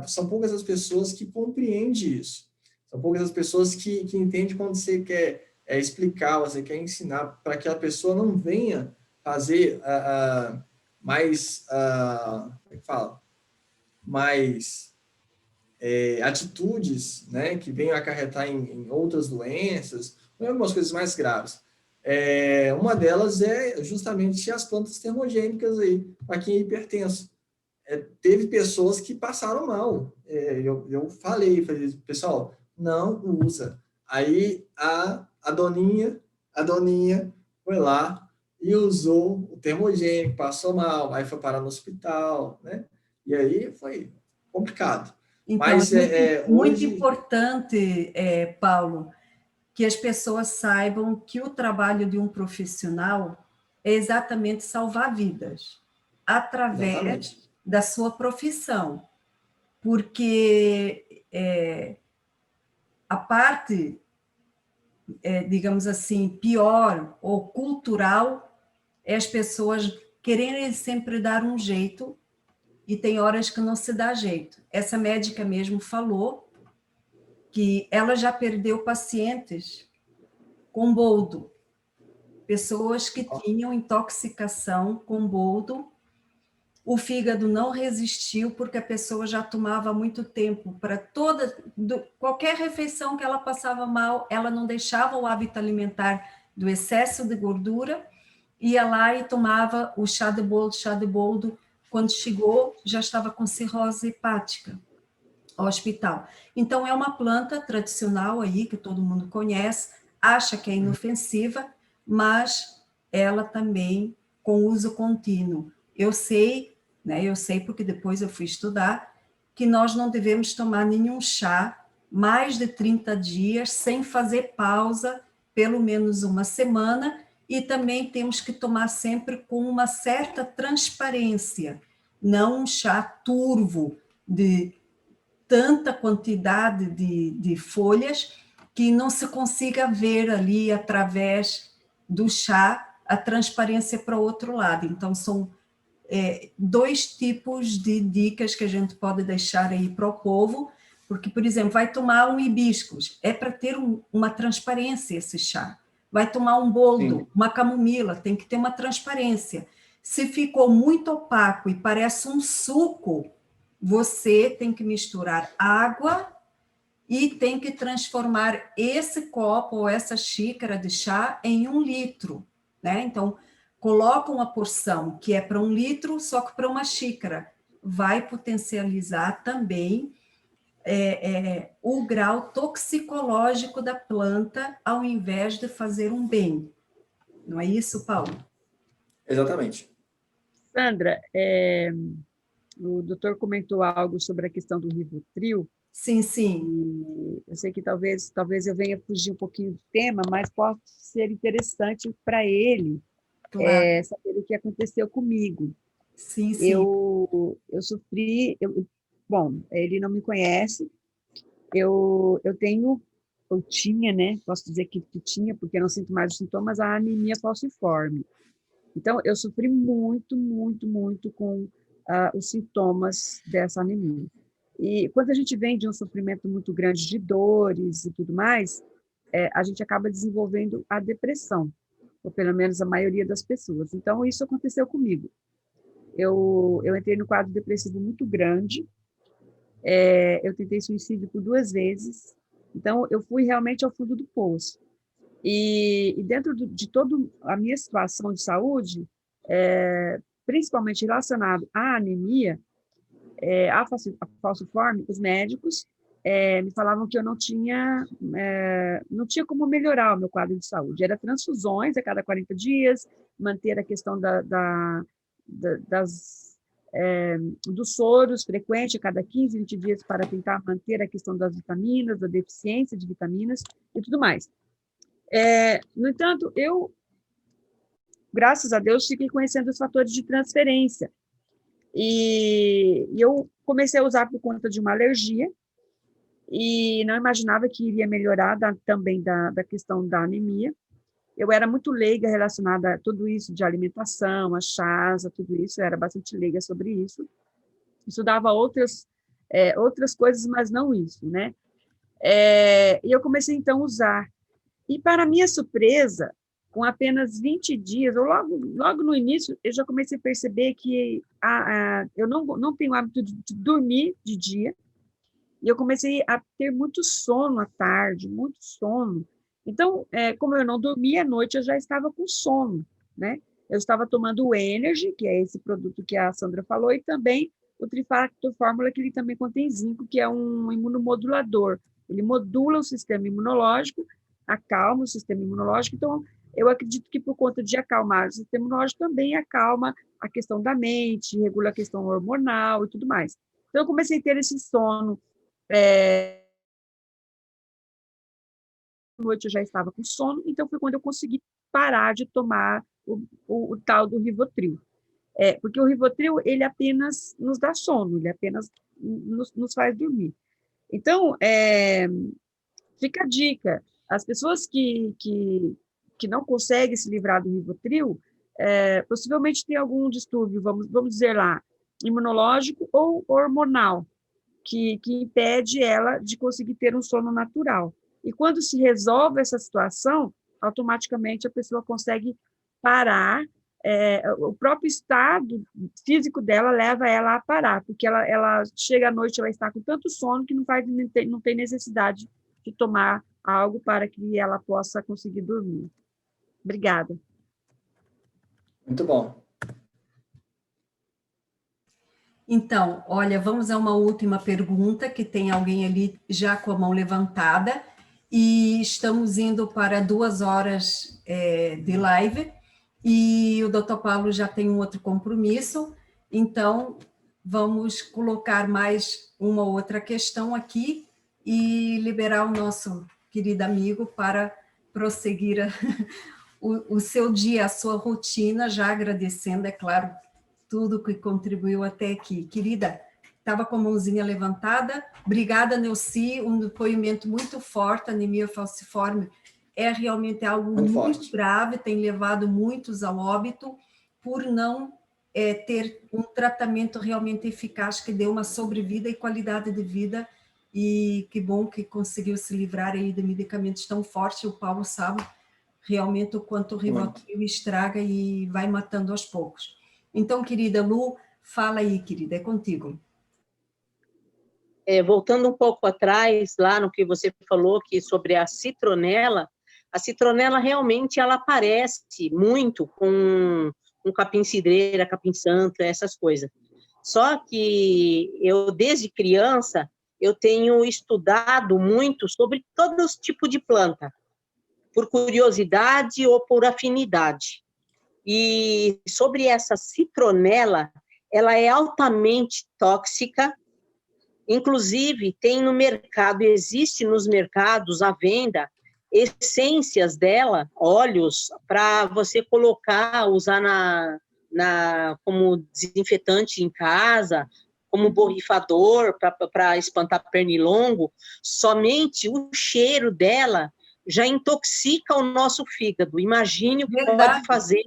são poucas as pessoas que compreendem isso. São poucas as pessoas que entendem quando você quer explicar, você quer ensinar, para que a pessoa não venha fazer mais, como é que fala? Mais atitudes, né, que venham acarretar em outras doenças, ou em algumas coisas mais graves. Uma delas é justamente as plantas termogênicas aí, para quem é hipertenso. Teve pessoas que passaram mal. Eu falei, pessoal, não usa. Aí a doninha foi lá e usou o termogênico, passou mal, aí foi parar no hospital, né? E aí foi complicado. Então, mas muito importante, Paulo, que as pessoas saibam que o trabalho de um profissional é exatamente salvar vidas, através da sua profissão. Porque a parte, digamos assim, pior ou cultural é as pessoas quererem sempre dar um jeito e tem horas que não se dá jeito. Essa médica mesmo falou que ela já perdeu pacientes com boldo, pessoas que tinham intoxicação com boldo, o fígado não resistiu porque a pessoa já tomava muito tempo para qualquer refeição que ela passava mal, ela não deixava o hábito alimentar do excesso de gordura, ia lá e tomava o chá de boldo, quando chegou já estava com cirrose hepática ao hospital. Então é uma planta tradicional aí que todo mundo conhece, acha que é inofensiva, mas ela também com uso contínuo. Eu sei porque depois eu fui estudar, que nós não devemos tomar nenhum chá mais de 30 dias sem fazer pausa, pelo menos uma semana, e também temos que tomar sempre com uma certa transparência, não um chá turvo de tanta quantidade de folhas que não se consiga ver ali através do chá a transparência para o outro lado. Então, são 2 tipos de dicas que a gente pode deixar aí para o povo, Porque, por exemplo, vai tomar um hibiscus, é para ter uma transparência esse chá. Vai tomar um boldo, Sim. uma camomila, tem que ter uma transparência. Se ficou muito opaco e parece um suco, você tem que misturar água e tem que transformar esse copo ou essa xícara de chá em 1 litro, né? Então, coloca uma porção que é para 1 litro, só que para uma xícara. Vai potencializar também o grau toxicológico da planta, ao invés de fazer um bem. Não é isso, Paulo? Exatamente. Sandra, o doutor comentou algo sobre a questão do Rivotril. Sim, sim. E eu sei que talvez eu venha fugir um pouquinho do tema, mas pode ser interessante para ele, Claro. saber o que aconteceu comigo. Sim, sim. Eu sofri, bom, ele não me conhece, eu tinha, né, posso dizer que tinha, porque eu não sinto mais os sintomas, a anemia falciforme. Então, eu sofri muito, muito, muito com os sintomas dessa anemia. E quando a gente vem de um sofrimento muito grande de dores e tudo mais, a gente acaba desenvolvendo a depressão, ou pelo menos a maioria das pessoas. Então, isso aconteceu comigo. Eu entrei no quadro depressivo muito grande, eu tentei suicídio por 2 vezes, então eu fui realmente ao fundo do poço. E dentro de toda a minha situação de saúde, principalmente relacionado à anemia, a falciforme, os médicos me falavam que eu não tinha como melhorar o meu quadro de saúde. Era transfusões a cada 40 dias, manter a questão dos soros frequente a cada 15, 20 dias para tentar manter a questão das vitaminas, da deficiência de vitaminas e tudo mais. No entanto, eu, graças a Deus, fiquei conhecendo os fatores de transferência. E eu comecei a usar por conta de uma alergia, e não imaginava que iria melhorar também da questão da anemia. Eu era muito leiga relacionada a tudo isso de alimentação, a chás, a tudo isso, eu era bastante leiga sobre isso. Estudava outras coisas, mas não isso, né? E eu comecei, então, a usar. E, para minha surpresa, com apenas 20 dias, ou logo no início, eu já comecei a perceber que eu não tenho hábito de dormir de dia, e eu comecei a ter muito sono à tarde, muito sono. Então, como eu não dormia à noite, eu já estava com sono, né? Eu estava tomando o Energy, que é esse produto que a Sandra falou, e também o Trifactor Fórmula, que ele também contém zinco, que é um imunomodulador. Ele modula o sistema imunológico, acalma o sistema imunológico. Então, eu acredito que por conta de acalmar o sistema imunológico, também acalma a questão da mente, regula a questão hormonal e tudo mais. Então, eu comecei a ter esse sono. À noite eu já estava com sono, então foi quando eu consegui parar de tomar o tal do Rivotril. Porque o Rivotril, ele apenas nos dá sono, ele apenas nos faz dormir. Então, fica a dica, as pessoas que não conseguem se livrar do Rivotril, possivelmente tem algum distúrbio, vamos dizer lá, imunológico ou hormonal, que impede ela de conseguir ter um sono natural. E quando se resolve essa situação, automaticamente a pessoa consegue parar, o próprio estado físico dela leva ela a parar, porque ela chega à noite, ela está com tanto sono que não tem necessidade de tomar algo para que ela possa conseguir dormir. Obrigada. Muito bom. Então, olha, vamos a uma última pergunta, que tem alguém ali já com a mão levantada, e estamos indo para 2 horas de live, e o Dr. Paulo já tem um outro compromisso, então vamos colocar mais uma outra questão aqui e liberar o nosso querido amigo para prosseguir o seu dia, a sua rotina, já agradecendo, é claro, tudo que contribuiu até aqui. Querida, estava com a mãozinha levantada. Obrigada, Neuci, um depoimento muito forte. A anemia falciforme é realmente algo muito grave, tem levado muitos ao óbito por não ter um tratamento realmente eficaz que dê uma sobrevida e qualidade de vida. e que bom que conseguiu se livrar aí de medicamentos tão fortes. O Paulo sabe realmente o quanto o Rivotril estraga e vai matando aos poucos. Então, querida Lu, fala aí, querida, é contigo. Voltando um pouco atrás, lá no que você falou que sobre a citronela realmente ela aparece muito com capim-cidreira, capim-santo, essas coisas. Só que eu, desde criança, eu tenho estudado muito sobre todos os tipos de planta, por curiosidade ou por afinidade. E sobre essa citronela, ela é altamente tóxica. Inclusive, tem no mercado, existe nos mercados à venda essências dela, óleos, para você colocar, usar como desinfetante em casa, como borrifador, para espantar pernilongo. Somente o cheiro dela já intoxica o nosso fígado. Imagine o que pode fazer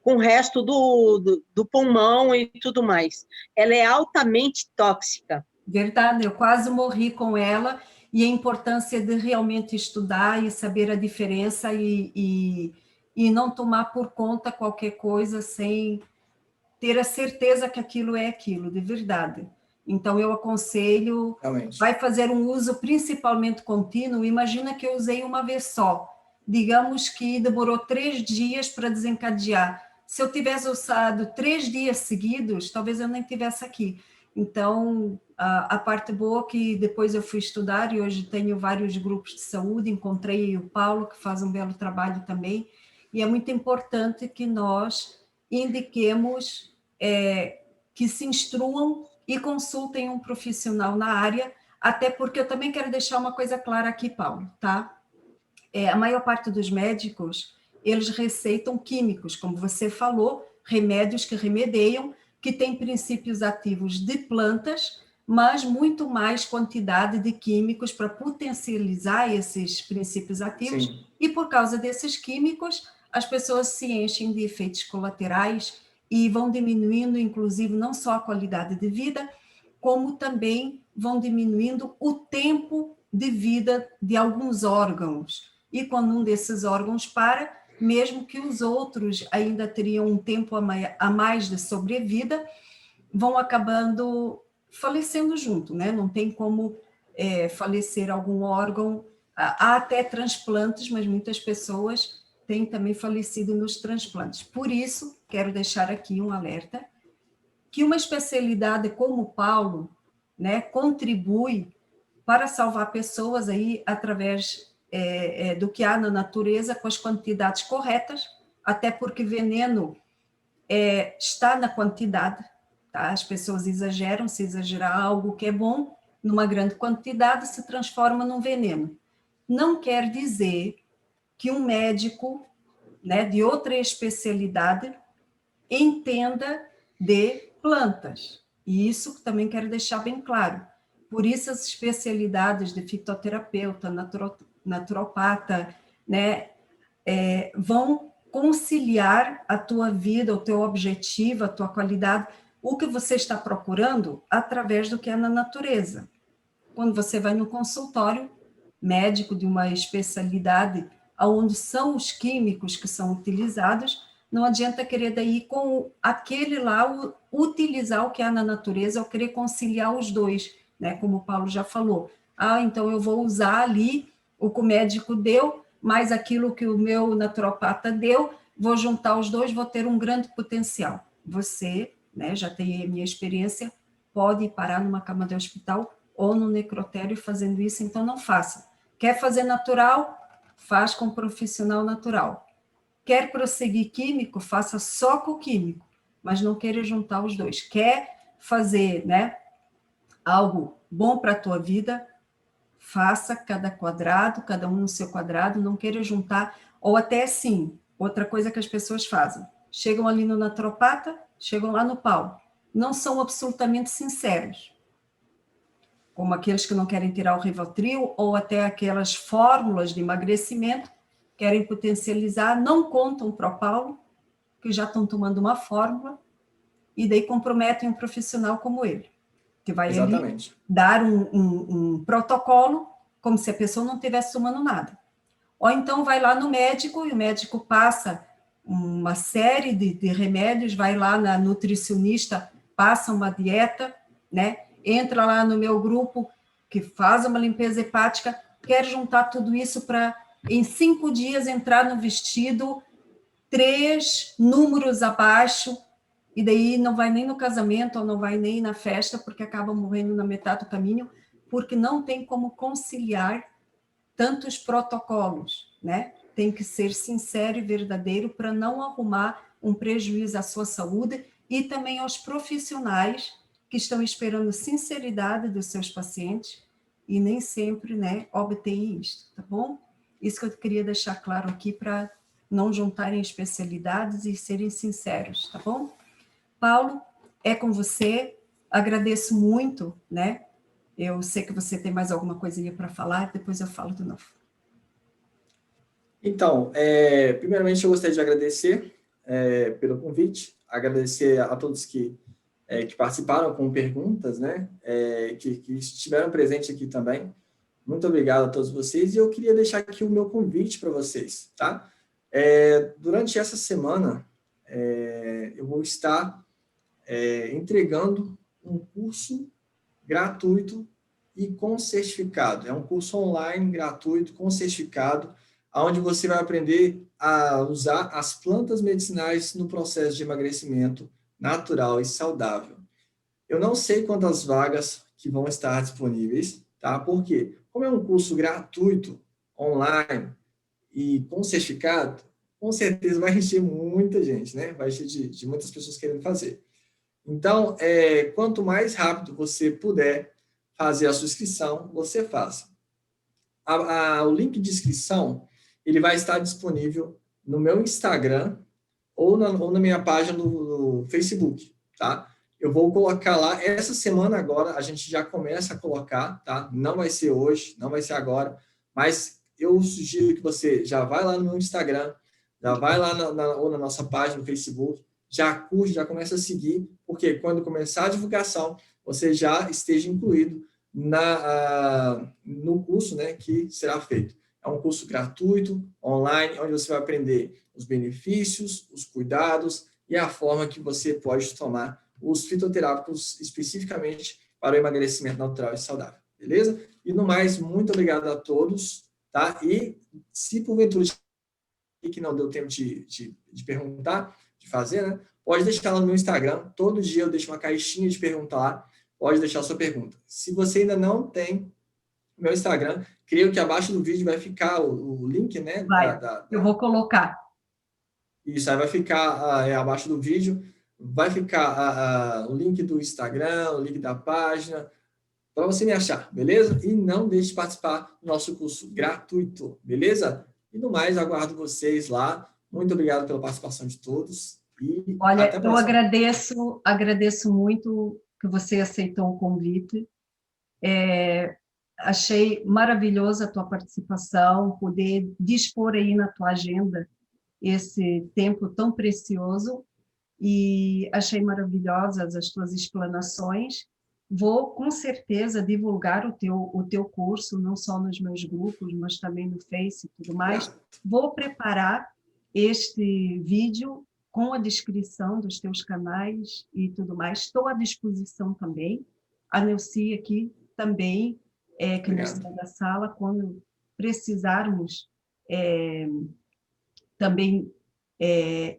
com o resto do pulmão e tudo mais. Ela é altamente tóxica. Verdade, eu quase morri com ela, e a importância de realmente estudar e saber a diferença e não tomar por conta qualquer coisa sem ter a certeza que aquilo é aquilo, de verdade. Então, eu aconselho, vai fazer um uso principalmente contínuo. Imagina que eu usei uma vez só, digamos que demorou 3 dias para desencadear. Se eu tivesse usado 3 dias seguidos, talvez eu nem tivesse aqui. Então, a parte boa que depois eu fui estudar, e hoje tenho vários grupos de saúde, encontrei o Paulo, que faz um belo trabalho também, e é muito importante que nós indiquemos que se instruam e consultem um profissional na área, até porque eu também quero deixar uma coisa clara aqui, Paulo, tá? A maior parte dos médicos, eles receitam químicos, como você falou, remédios que remedeiam, que têm princípios ativos de plantas, mas muito mais quantidade de químicos para potencializar esses princípios ativos. Sim. E por causa desses químicos, as pessoas se enchem de efeitos colaterais e vão diminuindo, inclusive, não só a qualidade de vida, como também vão diminuindo o tempo de vida de alguns órgãos. E quando um desses órgãos para, mesmo que os outros ainda teriam um tempo a mais de sobrevida, vão acabando falecendo junto, né? Não tem como falecer algum órgão. Há até transplantes, mas muitas pessoas têm também falecido nos transplantes. Por isso, quero deixar aqui um alerta, que uma especialidade como o Paulo, né, contribui para salvar pessoas aí através do que há na natureza, com as quantidades corretas, até porque veneno está na quantidade, tá? As pessoas exageram, se exagerar algo que é bom, numa grande quantidade se transforma num veneno. Não quer dizer que um médico, né, de outra especialidade entenda de plantas. E isso também quero deixar bem claro. Por isso as especialidades de fitoterapeuta, naturopata, né, vão conciliar a tua vida, o teu objetivo, a tua qualidade, o que você está procurando através do que é na natureza. Quando você vai no consultório médico de uma especialidade onde são os químicos que são utilizados, não adianta querer daí com aquele lá utilizar o que há na natureza ou querer conciliar os dois, né? Como o Paulo já falou. Então eu vou usar ali o que o médico deu, mais aquilo que o meu naturopata deu, vou juntar os dois, vou ter um grande potencial. Você, né, já tem a minha experiência, pode parar numa cama de hospital ou no necrotério fazendo isso, então não faça. Quer fazer natural? Faz com um profissional natural. Quer prosseguir químico? Faça só com o químico, mas não queira juntar os dois. Quer fazer, né, algo bom para a tua vida? Faça cada quadrado, cada um no seu quadrado, não queira juntar, ou até sim, outra coisa que as pessoas fazem, chegam ali no naturopata, chegam lá no Paulo, não são absolutamente sinceros, como aqueles que não querem tirar o Rivotril, ou até aquelas fórmulas de emagrecimento, querem potencializar, não contam para o Paulo, que já estão tomando uma fórmula, e daí comprometem um profissional como ele. que vai ali Exatamente. dar um protocolo, como se a pessoa não estivesse tomando nada. Ou então vai lá no médico, e o médico passa uma série de remédios, vai lá na nutricionista, passa uma dieta, né? Entra lá no meu grupo, que faz uma limpeza hepática, quer juntar tudo isso para, em 5 dias, entrar no vestido 3 números abaixo, e daí não vai nem no casamento, ou não vai nem na festa, porque acaba morrendo na metade do caminho, porque não tem como conciliar tantos protocolos, né? Tem que ser sincero e verdadeiro para não arrumar um prejuízo à sua saúde e também aos profissionais que estão esperando sinceridade dos seus pacientes e nem sempre, né, obtêm isto, tá bom? Isso que eu queria deixar claro aqui para não juntarem especialidades e serem sinceros, tá bom? Paulo, é com você, agradeço muito, né? Eu sei que você tem mais alguma coisinha para falar, depois eu falo de novo. Então, primeiramente eu gostaria de agradecer pelo convite, agradecer a todos que participaram com perguntas, né? Que estiveram presentes aqui também. Muito obrigado a todos vocês, e eu queria deixar aqui o meu convite para vocês, tá? Durante essa semana, eu vou estar entregando um curso gratuito e com certificado. É um curso online gratuito com certificado, onde você vai aprender a usar as plantas medicinais no processo de emagrecimento natural e saudável. Eu não sei quantas vagas que vão estar disponíveis, tá? Porque, como é um curso gratuito, online e com certificado, com certeza vai encher muita gente, né? Vai encher de muitas pessoas querendo fazer. Então, quanto mais rápido você puder fazer a sua inscrição, você faça. O link de inscrição, ele vai estar disponível no meu Instagram ou na minha página no Facebook, tá? Eu vou colocar lá, essa semana agora, a gente já começa a colocar, tá? Não vai ser hoje, não vai ser agora, mas eu sugiro que você já vai lá no meu Instagram, já vai lá ou na nossa página no Facebook, já curte, já começa a seguir, porque quando começar a divulgação, você já esteja incluído no curso, né, que será feito. É um curso gratuito, online, onde você vai aprender os benefícios, os cuidados e a forma que você pode tomar os fitoterápicos especificamente para o emagrecimento natural e saudável, beleza? E no mais, muito obrigado a todos, tá? E se porventura que não deu tempo de perguntar, de fazer, né? Pode deixar lá no meu Instagram, todo dia eu deixo uma caixinha de pergunta lá, pode deixar a sua pergunta. Se você ainda não tem meu Instagram, creio que abaixo do vídeo vai ficar o link, né? Eu vou colocar. Isso, aí vai ficar abaixo do vídeo, vai ficar o link do Instagram, o link da página, para você me achar, beleza? E não deixe de participar do nosso curso gratuito, beleza? E no mais, aguardo vocês lá. Muito obrigado pela participação de todos. E olha, até a próxima. eu agradeço muito que você aceitou o convite. Achei maravilhosa a tua participação, poder dispor aí na tua agenda esse tempo tão precioso, e achei maravilhosas as tuas explanações. Vou, com certeza, divulgar o teu curso, não só nos meus grupos, mas também no Face e tudo mais. Vou preparar este vídeo com a descrição dos teus canais e tudo mais. Estou à disposição também. A Neuci aqui também, que nos está da sala, quando precisarmos também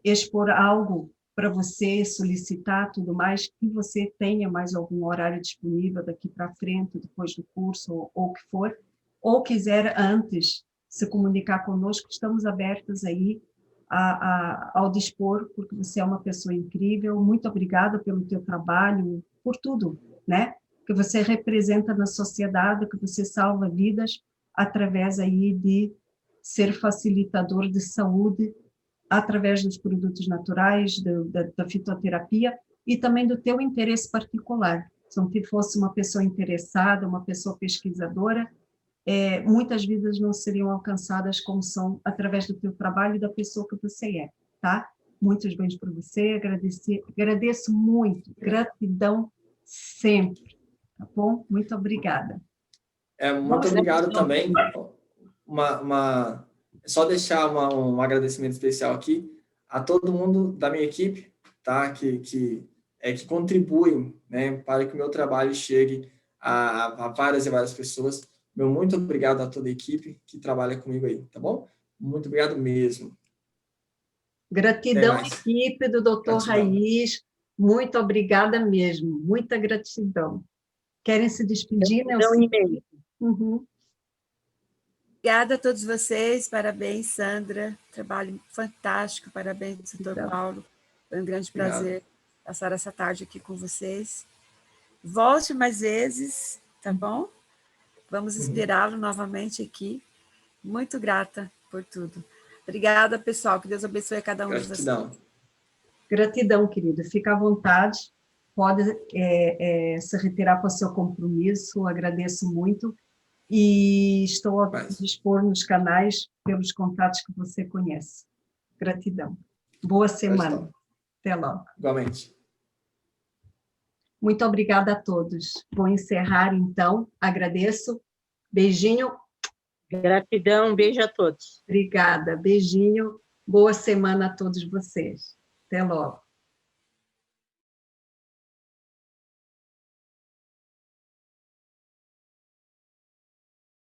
expor algo para você solicitar, tudo mais, que você tenha mais algum horário disponível daqui para frente, depois do curso, ou o que for, ou quiser antes se comunicar conosco, estamos abertas aí ao dispor, porque você é uma pessoa incrível. Muito obrigada pelo teu trabalho, por tudo, né? Que você representa na sociedade, que você salva vidas através aí de ser facilitador de saúde, através dos produtos naturais, da fitoterapia, e também do teu interesse particular. Se não fosse uma pessoa interessada, uma pessoa pesquisadora, muitas vidas não seriam alcançadas como são através do teu trabalho e da pessoa que você é, tá? Muitos bens para você, agradeço muito, gratidão sempre. Tá bom? Muito obrigada. Muito obrigado também. Só deixar um agradecimento especial aqui a todo mundo da minha equipe, tá? que contribuem, né, para que o meu trabalho chegue a várias e várias pessoas. Meu muito obrigado a toda a equipe que trabalha comigo aí, tá bom? Muito obrigado mesmo. Gratidão, equipe do Dr. Raiz. Muito obrigada mesmo. Muita gratidão. Querem se despedir, né? Uhum. Obrigada a todos vocês. Parabéns, Sandra. Trabalho fantástico. Parabéns, doutor Paulo. Foi um grande prazer passar essa tarde aqui com vocês. Volte mais vezes, tá bom? Vamos esperá-lo novamente aqui. Muito grata por tudo. Obrigada, pessoal. Que Deus abençoe a cada um de vocês. Gratidão, querida. Fica à vontade. Pode se retirar para o seu compromisso. Agradeço muito. E estou a dispor nos canais pelos contatos que você conhece. Gratidão. Boa semana. Até logo. Igualmente. Muito obrigada a todos. Vou encerrar, então. Agradeço. Beijinho. Gratidão, um beijo a todos. Obrigada. Beijinho. Boa semana a todos vocês. Até logo.